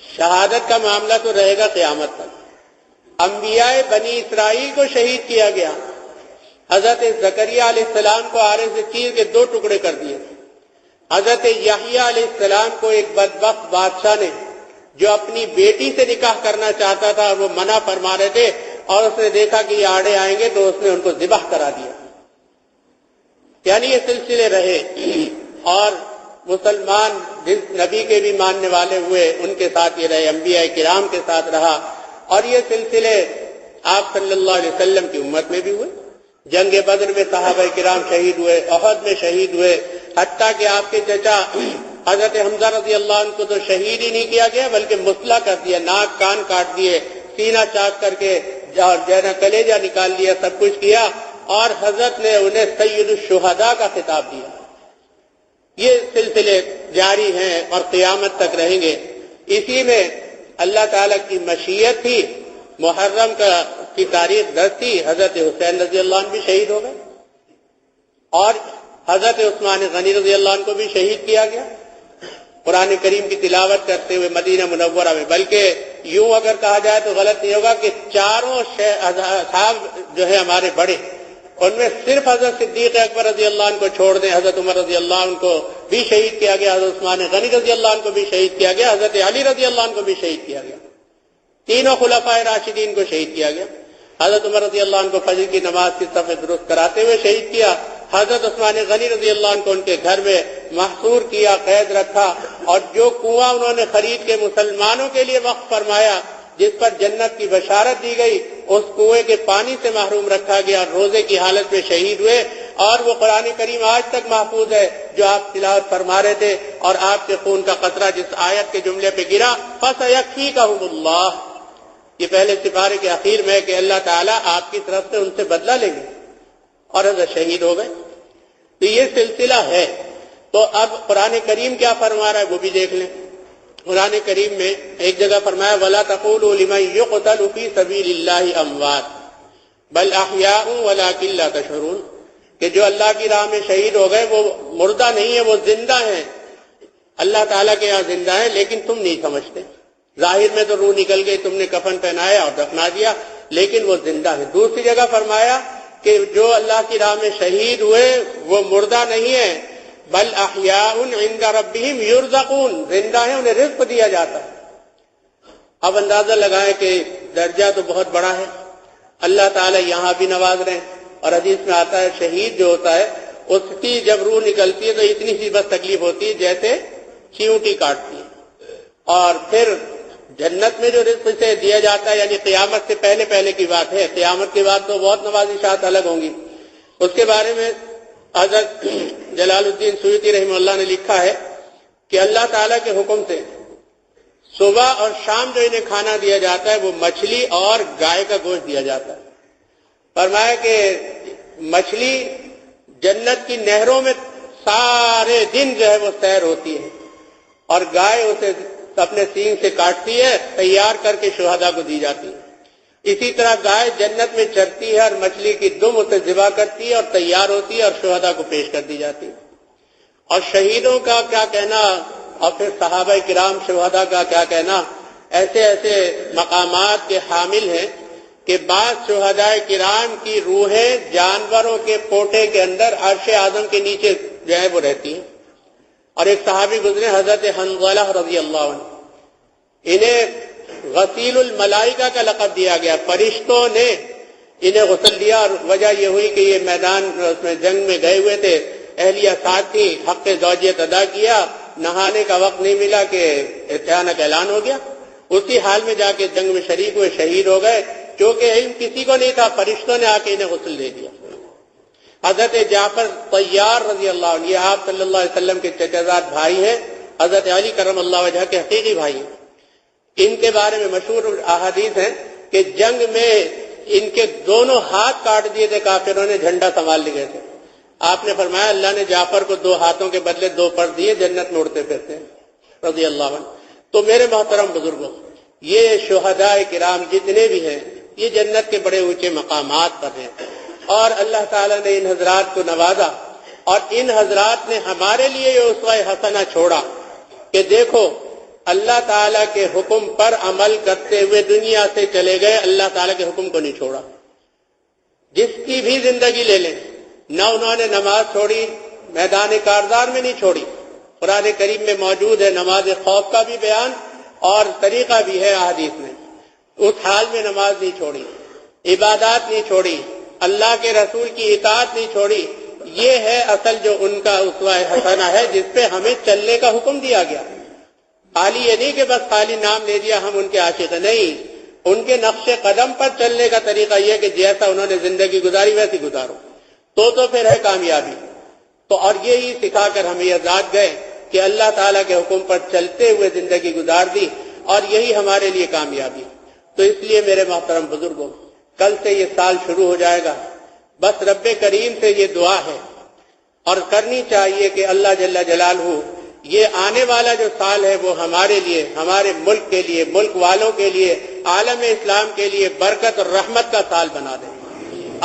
A: شہادت کا معاملہ تو رہے گا قیامت تک۔ انبیاء بنی اسرائیل کو شہید کیا گیا، حضرت زکریا علیہ السلام کو آرے سے چیر کے 2 ٹکڑے کر دیے۔ حضرت یحییٰ علیہ السلام کو ایک بدبخت بادشاہ نے جو اپنی بیٹی سے نکاح کرنا چاہتا تھا اور وہ منع فرما رہے تھے، اور اس نے دیکھا کہ یہ آڑے آئیں گے تو اس نے ان کو ذبح کرا دیا۔ یعنی یہ سلسلے رہے، اور مسلمان جس نبی کے بھی ماننے والے ہوئے ان کے ساتھ یہ رہے، انبیاء کرام کے ساتھ رہا، اور یہ سلسلے آپ صلی اللہ علیہ وسلم کی امت میں بھی ہوئے۔ جنگ بدر میں صحابہ کرام شہید ہوئے، احد میں شہید ہوئے، حتیٰ کہ آپ کے چچا حضرت حمزہ رضی اللہ عنہ کو تو شہید ہی نہیں کیا گیا بلکہ مسلح کر دیا، ناک کان کاٹ دیے، سینہ چاک کر کے کلیجہ نکال لیا، سب کچھ کیا، اور حضرت نے انہیں سید الشہداء کا خطاب دیا۔ یہ سلسلے جاری ہیں اور قیامت تک رہیں گے۔ اسی میں اللہ تعالیٰ کی مشیت تھی، محرم کی تاریخ 10 تھی، حضرت حسین رضی اللہ عنہ بھی شہید ہو گئے، اور حضرت عثمان غنی رضی اللہ عنہ کو بھی شہید کیا گیا قرآن کریم کی تلاوت کرتے ہوئے مدینہ منورہ میں۔ بلکہ یوں اگر کہا جائے تو غلط نہیں ہوگا کہ چاروں صحاب جو ہے ہمارے بڑے، ان میں صرف حضرت صدیق اکبر رضی اللہ عنہ کو چھوڑ دیں، حضرت عمر رضی اللہ عنہ کو بھی شہید کیا گیا، حضرت عثمان غنی رضی اللہ عنہ کو بھی شہید کیا گیا، حضرت علی رضی اللہ عنہ کو بھی شہید کیا گیا۔ تینوں خلفائے راشدین کو شہید کیا گیا۔ حضرت عمر رضی اللہ عنہ کو فجر کی نماز کی صف درست کراتے ہوئے شہید کیا۔ حضرت عثمان غنی رضی اللہ عنہ کو ان کے گھر میں محصور کیا، قید رکھا، اور جو کنواں انہوں نے خرید کے مسلمانوں کے لیے وقف فرمایا، جس پر جنت کی بشارت دی گئی، اس کنویں کے پانی سے محروم رکھا گیا، روزے کی حالت میں شہید ہوئے۔ اور وہ قرآن کریم آج تک محفوظ ہے جو آپ تلاوت فرما رہے تھے، اور آپ کے خون کا قطرہ جس آیت کے جملے پہ گرا، فَسَيَكْفِيكَهُمُ اللَّهُ، یہ پہلے سپارے کے اخیر میں کہ اللہ تعالیٰ آپ کی طرف سے ان سے بدلہ لیں گے، اور حضرت شہید ہو گئے۔ تو یہ سلسلہ ہے۔ تو اب قرآن کریم کیا فرما رہا ہے وہ بھی دیکھ لیں۔ قرآن کریم میں ایک جگہ فرمایا وَلَا تَقُولُوا لِمَن يُقْتَلُ فِي سَبِيلِ اللَّهِ أَمْوَاتٌ بَلْ أَحْيَاءٌ وَلَٰكِن لَّا تَشْعُرُونَ، کہ جو اللہ کی راہ میں شہید ہو گئے وہ مردہ نہیں ہے، وہ زندہ ہیں، اللہ تعالیٰ کے یہاں زندہ ہیں، لیکن تم نہیں سمجھتے۔ ظاہر میں تو روح نکل گئی، تم نے کفن پہنایا اور دفنا دیا، لیکن وہ زندہ ہے۔ دوسری جگہ فرمایا کہ جو اللہ کی راہ میں شہید ہوئے وہ مردہ نہیں ہے، بل احیاء عند ربہم یرزقون، زندہ ہیں، انہیں رزق دیا جاتا ہے۔ اب اندازہ لگائیں کہ درجہ تو بہت بڑا ہے، اللہ تعالیٰ یہاں بھی نواز رہے ہیں، اور حدیث میں آتا ہے شہید جو ہوتا ہے اس کی جب روح نکلتی ہے تو اتنی سی بس تکلیف ہوتی ہے جیسے چیونٹی کاٹتی ہے، اور پھر جنت میں جو رزق سے دیا جاتا ہے، یعنی قیامت سے پہلے پہلے کی بات ہے، قیامت کے بعد تو بہت نوازشات الگ ہوں گی۔ اس کے بارے میں حضرت جلال الدین سیوطی رحمہ اللہ نے لکھا ہے کہ اللہ تعالیٰ کے حکم سے صبح اور شام جو انہیں کھانا دیا جاتا ہے وہ مچھلی اور گائے کا گوشت دیا جاتا ہے۔ فرمایا کہ مچھلی جنت کی نہروں میں سارے دن جو ہے وہ سیر ہوتی ہے، اور گائے اسے اپنے سینگ سے کاٹتی ہے، تیار کر کے شہداء کو دی جاتی ہے۔ اسی طرح گائے جنت میں چرتی ہے اور مچھلی کی دم اسے ذبح کرتی ہے اور تیار ہوتی ہے اور شہداء کو پیش کر دی جاتی ہے۔ اور شہیدوں کا کیا کہنا، اور پھر صحابہ کرام شہداء کا کیا کہنا، ایسے ایسے مقامات کے حامل ہیں کہ بعض شہداء کرام کی روحیں جانوروں کے پوٹے کے اندر عرش اعظم کے نیچے جو ہے وہ رہتی ہیں۔ اور ایک صحابی گزرے حضرت حنظلہ رضی اللہ عنہ، انہیں غسیل الملائکہ کا لقب دیا گیا، فرشتوں نے انہیں غسل دیا، اور وجہ یہ ہوئی کہ یہ میدان اس میں جنگ میں گئے ہوئے تھے، اہلیہ ساتھ تھی، حق زوجیت ادا کیا، نہانے کا وقت نہیں ملا کہ اچانک اعلان ہو گیا، اسی حال میں جا کے جنگ میں شریک ہوئے، شہید ہو گئے، کیونکہ علم کسی کو نہیں تھا، فرشتوں نے آ کے انہیں غسل دے دیا۔ حضرت جعفر طیار رضی اللہ عنہ، یہ آپ صلی اللہ علیہ وسلم کے چچا زاد بھائی ہیں، حضرت علی کرم اللہ وجہ کے حقیقی بھائی ہیں۔ ان کے بارے میں مشہور احادیث ہیں کہ جنگ میں ان کے دونوں ہاتھ کاٹ دیے تھے کافروں نے، جھنڈا سنبھال لیے تھے۔ آپ نے فرمایا اللہ نے جعفر کو 2 ہاتھوں کے بدلے 2 پر دیے، جنت میں اڑتے پھرتے ہیں رضی اللہ عنہ۔ تو میرے محترم بزرگوں، یہ شہداء کرام جتنے بھی ہیں یہ جنت کے بڑے اونچے مقامات پر ہیں، اور اللہ تعالیٰ نے ان حضرات کو نوازا، اور ان حضرات نے ہمارے لیے یہ اسوہ حسنہ چھوڑا کہ دیکھو اللہ تعالیٰ کے حکم پر عمل کرتے ہوئے دنیا سے چلے گئے، اللہ تعالیٰ کے حکم کو نہیں چھوڑا۔ جس کی بھی زندگی لے لیں، نہ انہوں نے نماز چھوڑی، میدان کارزار میں نہیں چھوڑی، قرآن کریم میں موجود ہے نماز خوف کا بھی بیان اور طریقہ بھی ہے احادیث میں، اس حال میں نماز نہیں چھوڑی، عبادات نہیں چھوڑی، اللہ کے رسول کی اطاعت نہیں چھوڑی۔ یہ ہے اصل جو ان کا اسوہ حسنہ ہے، جس پہ ہمیں چلنے کا حکم دیا گیا۔ خالی یہ نہیں کہ بس خالی نام لے دیا ہم ان کے عاشق، نہیں، ان کے نقش قدم پر چلنے کا طریقہ یہ کہ جیسا انہوں نے زندگی گزاری ویسی گزارو، تو پھر ہے کامیابی۔ تو اور یہی سکھا کر ہمیں آزاد گئے کہ اللہ تعالیٰ کے حکم پر چلتے ہوئے زندگی گزار دی، اور یہی ہمارے لیے کامیابی۔ تو اس لیے میرے محترم بزرگوں، کل سے یہ سال شروع ہو جائے گا، بس رب کریم سے یہ دعا ہے اور کرنی چاہیے کہ اللہ جل جلالہ یہ آنے والا جو سال ہے وہ ہمارے لیے، ہمارے ملک کے لیے، ملک والوں کے لیے، عالم اسلام کے لیے برکت اور رحمت کا سال بنا دے،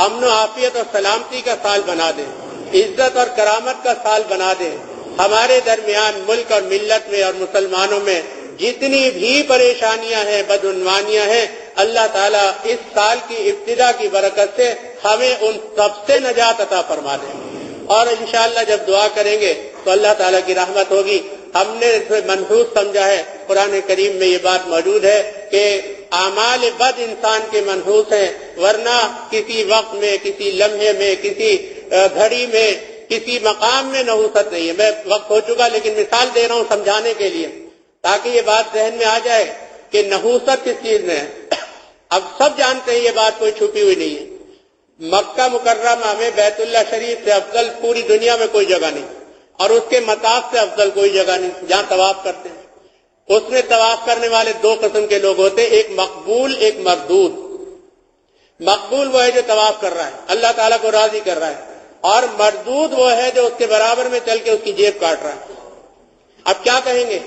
A: امن و عافیت اور سلامتی کا سال بنا دے، عزت اور کرامت کا سال بنا دے۔ ہمارے درمیان ملک اور ملت میں اور مسلمانوں میں جتنی بھی پریشانیاں ہیں، بدعنوانیاں ہیں، اللہ تعالیٰ اس سال کی ابتدا کی برکت سے ہمیں ان سب سے نجات عطا فرما دے، اور انشاءاللہ جب دعا کریں گے تو اللہ تعالیٰ کی رحمت ہوگی۔ ہم نے اسے منحوس سمجھا ہے، قرآن کریم میں یہ بات موجود ہے کہ اعمال بد انسان کے منحوس ہیں، ورنہ کسی وقت میں، کسی لمحے میں، کسی گھڑی میں، کسی مقام میں نحوست نہیں ہے۔ میں وقت ہو چکا لیکن مثال دے رہا ہوں سمجھانے کے لیے تاکہ یہ بات ذہن میں آ جائے کہ نحوست کس چیز میں ہے۔ اب سب جانتے ہیں یہ بات، کوئی چھپی ہوئی نہیں ہے۔ مکہ مکرمہ میں بیت اللہ شریف سے افضل پوری دنیا میں کوئی جگہ نہیں، اور اس کے مطاف سے افضل کوئی جگہ نہیں جہاں طواف کرتے ہیں۔ اس میں طواف کرنے والے دو قسم کے لوگ ہوتے ہیں، ایک مقبول، ایک مردود۔ مقبول وہ ہے جو طواف کر رہا ہے، اللہ تعالیٰ کو راضی کر رہا ہے، اور مردود وہ ہے جو اس کے برابر میں چل کے اس کی جیب کاٹ رہا ہے۔ اب کیا کہیں گے؟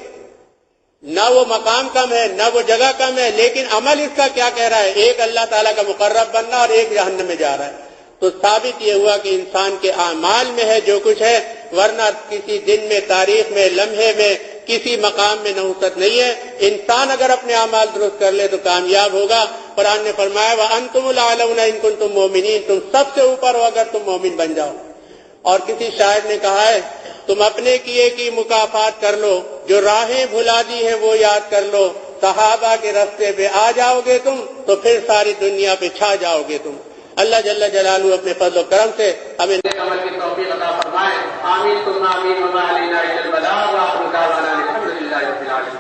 A: نہ وہ مقام کم ہے، نہ وہ جگہ کم ہے، لیکن عمل اس کا کیا کہہ رہا ہے؟ ایک اللہ تعالیٰ کا مقرب بننا اور ایک جہنم میں جا رہا ہے۔ تو ثابت یہ ہوا کہ انسان کے اعمال میں ہے جو کچھ ہے، ورنہ کسی دن میں، تاریخ میں، لمحے میں، کسی مقام میں نحوست نہیں ہے۔ انسان اگر اپنے اعمال درست کر لے تو کامیاب ہوگا۔ قرآن نے فرمایا وَأَنْتُمُ الْأَعْلَوْنَ إِن كُنتُم مُؤْمِنِينَ، تم سب سے اوپر ہو اگر تم مومن بن جاؤ۔ اور کسی شاعر نے کہا ہے تم اپنے کیے کی مکافات کر لو، جو راہیں بھلا دی ہیں وہ یاد کر لو، صحابہ کے راستے پہ آ جاؤ گے تم تو پھر ساری دنیا پہ چھا جاؤ گے تم۔ اللہ جل جلالہ اپنے فضل و کرم سے ہمیں عمل کی توفیق عطا فرمائے۔ آمین ثم آمین وما علینا الا البلاغ وآخر دعوانا الحمد للہ رب العالمین۔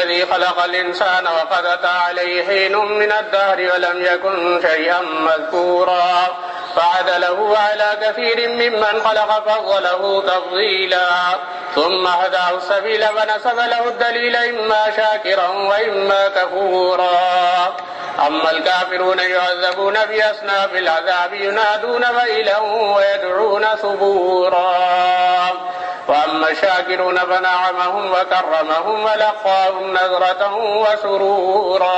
A: الذي خلق الإنسان وقد أتى عليه حين من الدهر ولم يكن شيئا مذكورا فعدله على كثير ممن خلق فضله تفضيلا ثم هداه السبيل ونسب له الدليل إما شاكرا وإما كفورا أما الكافرون يعذبون بأصناف العذاب ينادون ويلا ويدعون ثبورا وأما الشاكرون فنعمهم وكرمهم ولقاهم نذرة وسرورا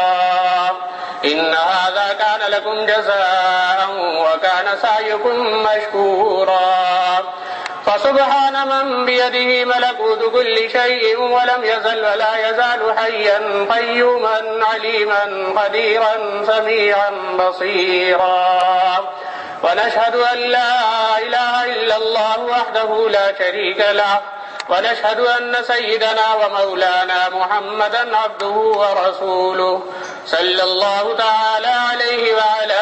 A: إن هذا كان لكم جزاء وكان سعيكم مشكورا فسبحان من بيده ملكوت كل شيء ولم يزل ولا يزال حيا قيوما عليما قديرا سميعا بصيرا ونشهد أن لا إله إلا الله وحده لا شريك له ونشهد أن سيدنا ومولانا محمدا عبده ورسوله صلى الله تعالى عليه وعلى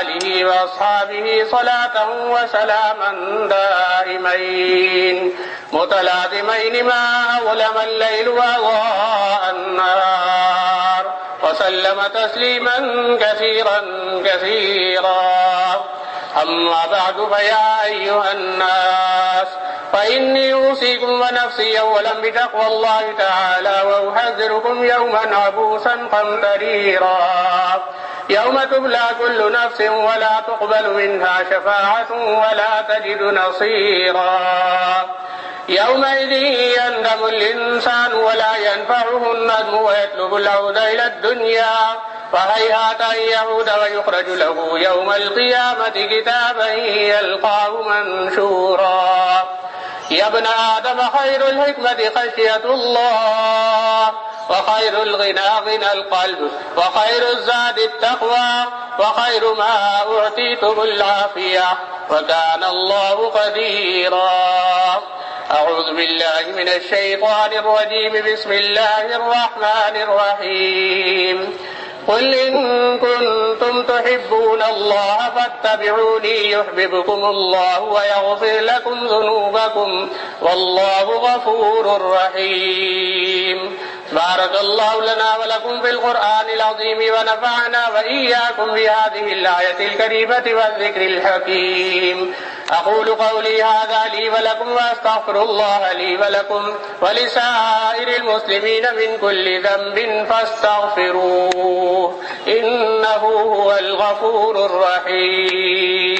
A: آله وأصحابه صلاة وسلاما دائمين متلازمين ما أظلم الليل وأضاء النهار وسلم تسليما كثيرا كثيرا أما بعد فيا أيها الناس فإني أوصيكم ونفسي أولا بتقوى الله تعالى وأحذركم يوما عبوسا قمطريرا يوم تبلى كل نفس ولا تقبل منها شفاعة ولا تجد نصيرا يومئذ يندم الإنسان ولا ينفعه الندم ويطلب العود إلى الدنيا فهيهات أن يعود ويخرج له يوم القيامة كتابا يلقاه منشورا يا ابن آدم خير الحكمة خشية الله وخير الغنى غنى القلب وخير الزاد التقوى وخير ما أعطيتم العافية وكان الله قديرا أعوذ بالله من الشيطان الرجيم بسم الله الرحمن الرحيم قل إن كنتم تحبون الله فاتبعوني يحببكم الله ويغفر لكم ذنوبكم والله غفور رحيم بارك الله لنا ولكم في القرآن العظيم ونفعنا وإياكم بهذه الآية الكريمة والذكر الحكيم أقول قولي هذا لي ولكم وأستغفر الله لي ولكم ولسائر المسلمين من كل ذنب فاستغفروه إنه هو الغفور الرحيم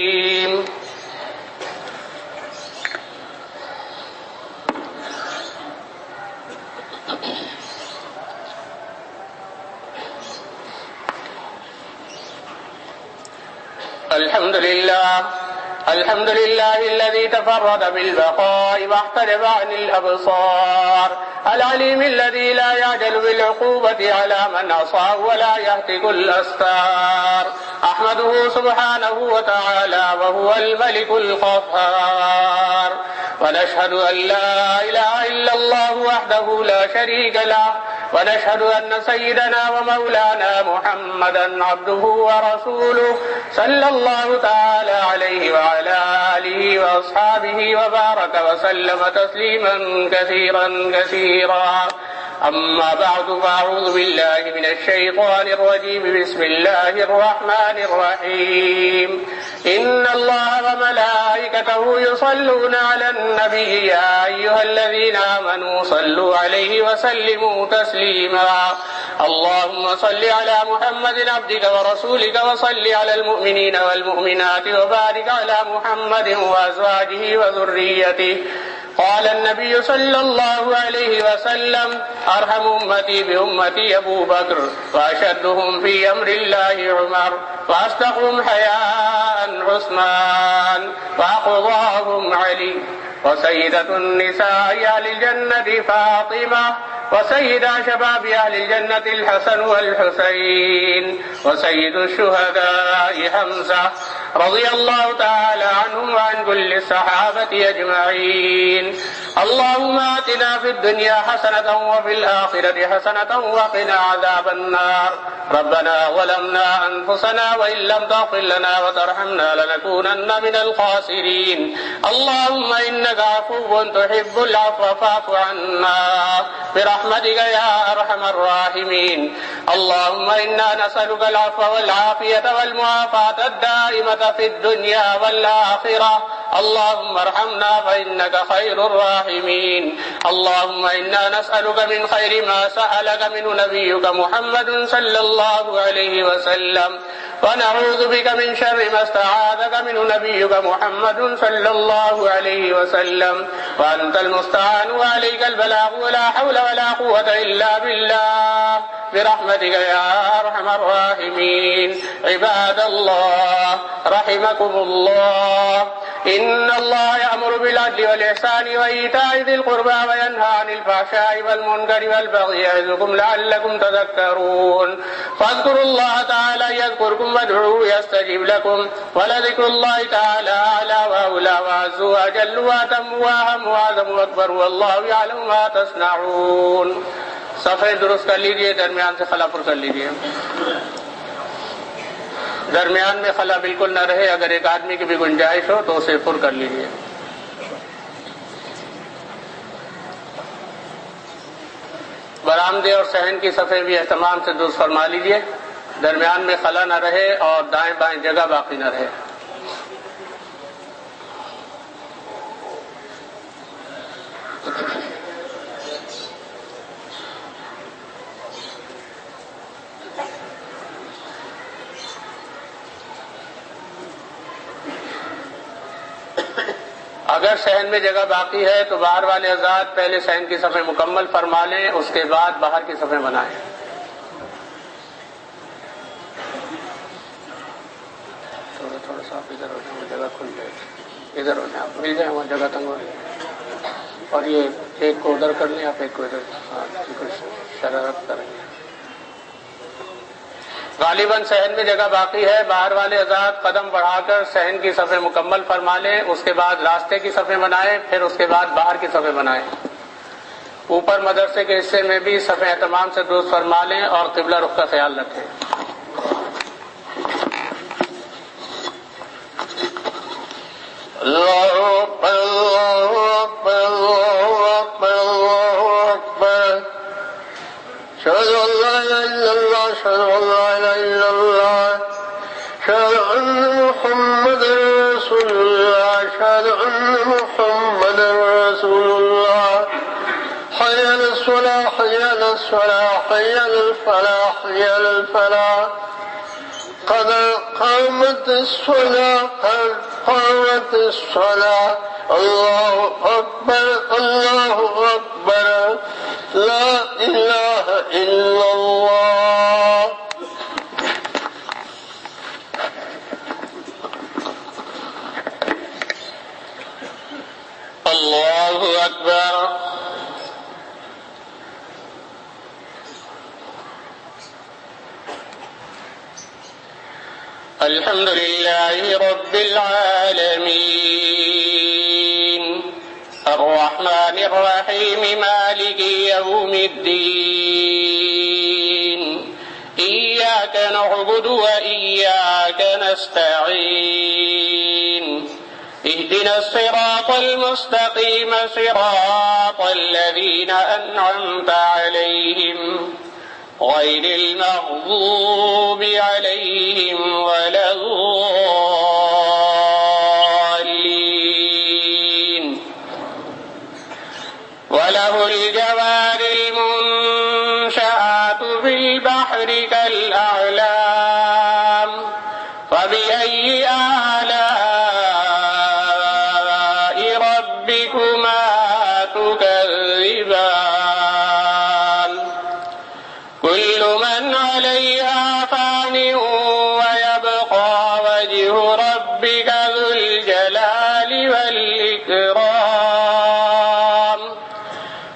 A: الحمد لله الذي تفرد بالبقاء واحتجب عن الأبصار العليم الذي لا يعجل بالعقوبة على من عصاه ولا يهتك الأستار أحمده سبحانه وتعالى وهو الملك القهار ونشهد أن لا إله إلا الله وحده لا شريك له
B: ونشهد أن سيدنا ومولانا محمدا عبده ورسوله صلى الله تعالى عليه وعلى آله وأصحابه وبارك وسلم تسليما كثيرا كثيرا. أما بعد فأعوذ بالله من الشيطان الرجيم. بسم الله الرحمن الرحيم. إن الله وملائكته يصلون على النبي يا أيها الذين آمنوا صلوا عليه وسلموا تسليما. اللهم صل على محمد عبدك ورسولك وصل على المؤمنين والمؤمنات وبارك على محمد وأزواجه وذريته. قال النبي صلى الله عليه وسلم أرحم أمتي بأمتي أبو بكر وأشدهم في أمر الله عمر وأصدقهم حياء عثمان وأقضاهم علي وسيدة النساء أهل الجنة فاطمة وسيد شباب أهل الجنة الحسن والحسين وسيد الشهداء حمزة رضي الله تعالى عنهم وعن كل الصحابة أجمعين. اللهم آتنا في الدنيا حسنة وفي الآخرة حسنة وقنا عذاب النار. ربنا ظلمنا أنفسنا وإن لم تغفر لنا وترحمنا لنكونن من الخاسرين. اللهم إنك عفو تحب العفو فاعف عنا برحمتك يا أرحم الراحمين. اللهم إنا نسألك العفو والعافية والمعافاة الدائمة في الدنيا والآخرة. اللهم ارحمنا فإنك خير الراحمين. اللهم إنا نسألك من خير ما سألك منه نبيك محمد صلى الله عليه وسلم ونعوذ بك من شر ما استعاذك منه نبيك محمد صلى الله عليه وسلم وأنت المستعان وعليك البلاغ ولا حول ولا قوة إلا بالله برحمتك يا أرحم الراحمين. عباد الله رحمكم الله. إن الله يأمر بالعدل والإحسان وإيتاء ذي القربى وينهى عن الفحشاء والمنكر والبغي يعظكم لعلكم تذكرون. فاذكروا الله تعالى يذكركم وادعوه يستجب لكم ولذكر الله تعالى أعلى وأولى وأعز وأجل وأتم وأهم وأعظم وأكبر والله يعلم ما تصنعون. صفحے درست کر لیجئے، درمیان سے خلا پر کر لیجئے. درمیان میں خلا بالکل نہ رہے. اگر ایک آدمی کی بھی گنجائش ہو تو اسے پر کر لیجئے. برآمدے اور صحن کی صفحے بھی اہتمام سے درست فرما لیجئے. درمیان میں خلا نہ رہے اور دائیں بائیں جگہ باقی نہ رہے. اگر صحن میں جگہ باقی ہے تو باہر والے حضرات پہلے صحن کی صفحے مکمل فرما لیں، اس کے بعد باہر کی صفحے بنائیں. تھوڑا سا آپ ادھر ہو جائیں، وہ جگہ کھل جائے. ادھر ہو جائیں، آپ مل جائیں، وہاں جگہ تنگ ہو رہی ہے. اور یہ ایک کو ادھر کر لیں، آپ ایک کو ادھر. ہاں شرارت کریں گے. غالباً صحن میں جگہ باقی ہے. باہر والے حضرات قدم بڑھا کر صحن کی صفحے مکمل فرما لیں، اس کے بعد راستے کی صفحے بنائیں، پھر اس کے بعد باہر کی صفحے بنائیں. اوپر مدرسے کے حصے میں بھی صفحے اہتمام سے درست فرما لیں اور قبلہ رخ کا خیال رکھیں. اللہ اکبر اللہ اکبر اللہ اکبر اللہ اکبر. اشہد ان لا الہ الا اللہ اشہد ان لا الہ الا اللہ اشہد ان محمد رسول اللہ اشہد ان محمد رسول اللہ. حی علی الصلاۃ حی علی الصلاۃ حی علی الفلاح حی علی الفلاح. قد قامت الصلاة قد قامت الصلاة. اللہ اکبر اللہ اکبر لا الہ الا اللہ. اللہ اکبر. الحمد لله رب العالمين الرحمن الرحيم مالك يوم الدين إياك نعبد وإياك نستعين اهدنا الصراط المستقيم صراط الذين أنعمت عليهم غير المغضوب عليهم ولا الضالين وله الجوار المنشآت في البحر كالأعلام فبأي آلاء ربكما تكذبان كل من عليها فان ويبقى وجه ربك ذو الجلال والإكرام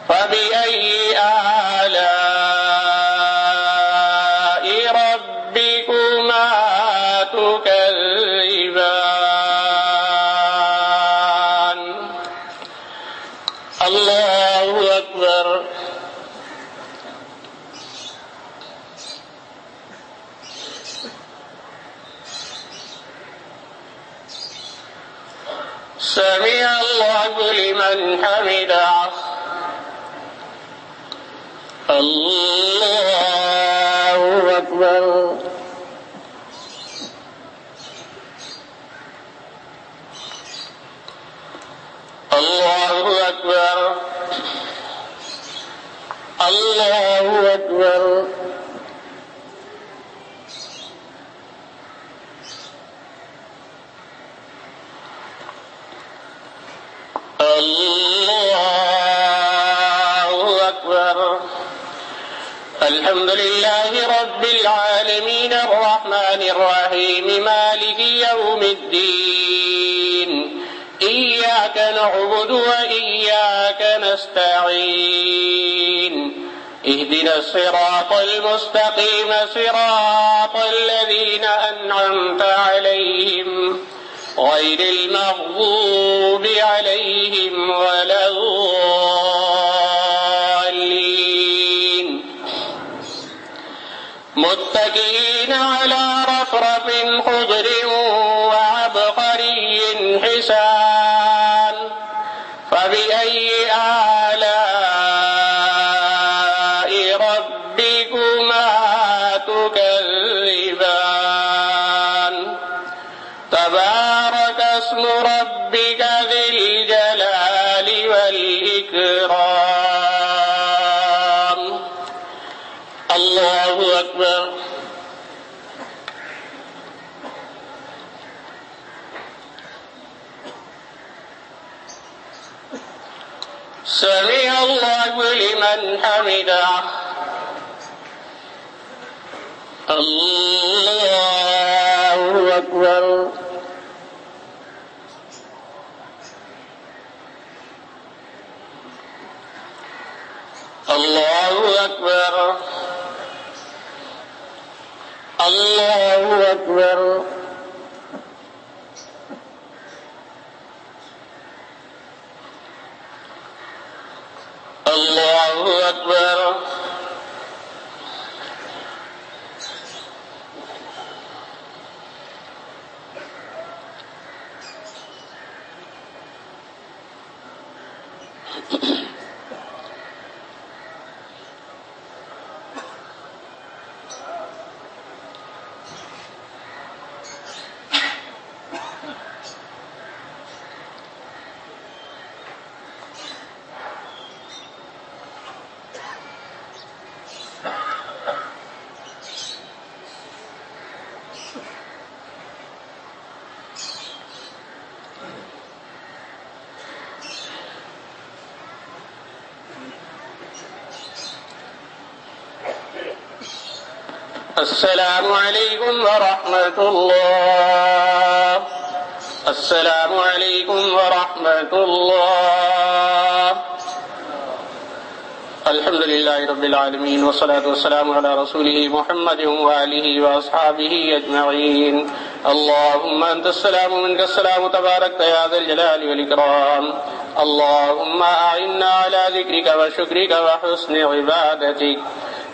B: فبأي آلاء ربكما تكذبان الله أكبر سمع الله لمن حمده الله أكبر الله أكبر الله أكبر الله أكبر الحمد لله رب العالمين الرحمن الرحيم مالك يوم الدين إياك نعبد وإياك نستعين اهدنا الصراط المستقيم صراط الذين أنعمت عليهم غير المغضوب عليهم ولا الضالين متكئين على رفرف خضر وعبقري حسان فبأي آلاء ربكما تكذبان تبارك اسم ربك ذي الجلال والإكرام الله أكبر سمع الله لمن حمده الله أكبر الله أكبر الله أكبر الله أكبر السلام عليكم ورحمة الله. السلام عليكم ورحمة الله. الحمد لله رب العالمين والصلاة والسلام على رسوله محمد وآله وأصحابه أجمعين. اللهم أنت السلام منك السلام تبارك يا ذا الجلال والإكرام. اللهم أعنا على ذكرك وشكرك وحسن عبادتك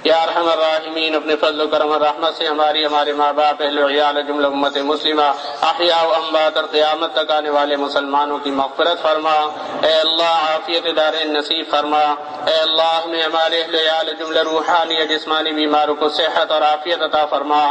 B: یا ارحم الراحمین، اپنے فضل و کرم اور رحمت سے ہمارے ماں باپ، اہل و عیال، جملہ امت مسلمہ، احیاء و اموات اور قیامت تک آنے والے مسلمانوں کی مغفرت فرما۔ اے اللہ عافیت دارین نصیب فرما۔ اے اللہ ہمیں ہمارے اہل و عیال جملہ روحانی یا جسمانی بیماروں کو صحت اور عافیت عطا فرما۔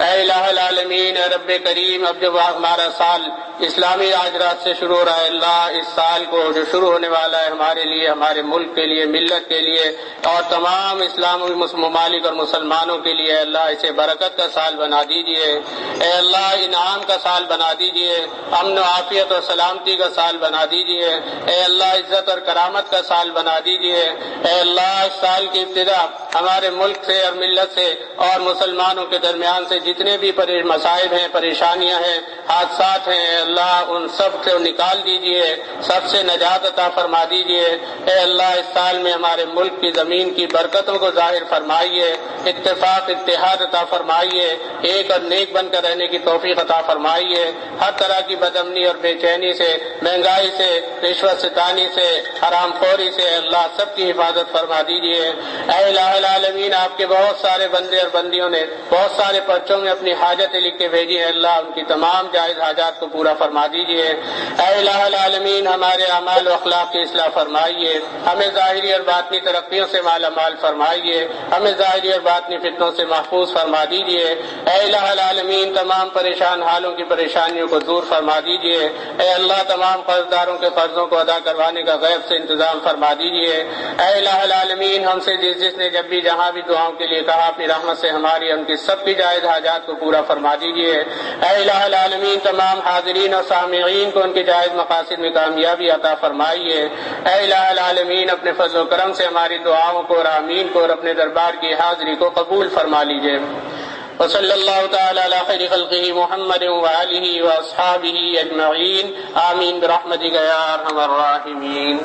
B: اے الہ العالمین، اے رب کریم، اب جب ہمارا سال اسلامی آجرات سے شروع ہو رہا ہے، اللہ اس سال کو جو شروع ہونے والا ہے ہمارے لیے، ہمارے ملک کے لیے، ملت کے لیے اور تمام اسلامی ممالک اور مسلمانوں کے لیے اللہ اسے برکت کا سال بنا دیجئے۔ اے اللہ انعام کا سال بنا دیجئے، امن و عافیت اور سلامتی کا سال بنا دیجئے۔ اے اللہ عزت اور کرامت کا سال بنا دیجئے۔ اے اللہ اس سال کی ابتدا ہمارے ملک سے اور ملت سے اور مسلمانوں کے درمیان سے جتنے بھی مصائب ہیں، پریشانیاں ہیں، حادثات ہیں، اے اللہ ان سب سے نکال دیجئے، سب سے نجات عطا فرما دیجئے۔ اے اللہ اس سال میں ہمارے ملک کی زمین کی برکتوں کو ظاہر فرمائیے، اتفاق اتحاد عطا فرمائیے، ایک اور نیک بن کر رہنے کی توفیق عطا فرمائیے۔ ہر طرح کی بدامنی اور بے چینی سے، مہنگائی سے، رشوت ستانی سے، حرام خوری سے اللہ سب کی حفاظت فرما دیجئے۔ اے الہ العالمین، آپ کے بہت سارے بندے اور بندیوں نے بہت سارے پرچوں میں اپنی حاجتیں لکھ کے بھیجی ہیں، اللہ ان کی تمام جائز حاجات کو پورا فرما دیجئے۔ اے الہ العالمین، ہمارے اعمال و اخلاق کی اصلاح فرمائیے، ہمیں ظاہری اور باطنی ترقیوں سے مالا مال فرمائیے، ہمیں ظاہری اور باطنی فتنوں سے محفوظ فرما دیجئے۔ اے الہ العالمین، تمام پریشان حالوں کی پریشانیوں کو دور فرما دیجئے۔ اے اللہ تمام قرضداروں کے قرضوں کو ادا کروانے کا غیب سے انتظام فرما دیجئے۔ اے الہ العالمین، ہم سے جس نے جب بھی جہاں بھی دعاؤں کے لیے کہا، اپنی رحمت سے ہماری ان کی سب کی جائز حاجات کو پورا فرما دیجئے۔ اے الہ العالمین، تمام حاضرین اور سامعین کو ان کے جائز مقاصد میں کامیابی عطا فرمائیے۔ اے الہ العالمین، اپنے فضل و کرم سے ہماری دعاؤں کو اور آمین کو اور اپنے دربار کی حاضری کو قبول فرما لیجئے۔ وصلی اللہ تعالی علی خیر خلقہ محمد وآلہ واصحابہ اجمعین، آمین برحمتک یا ارحم الراحمین۔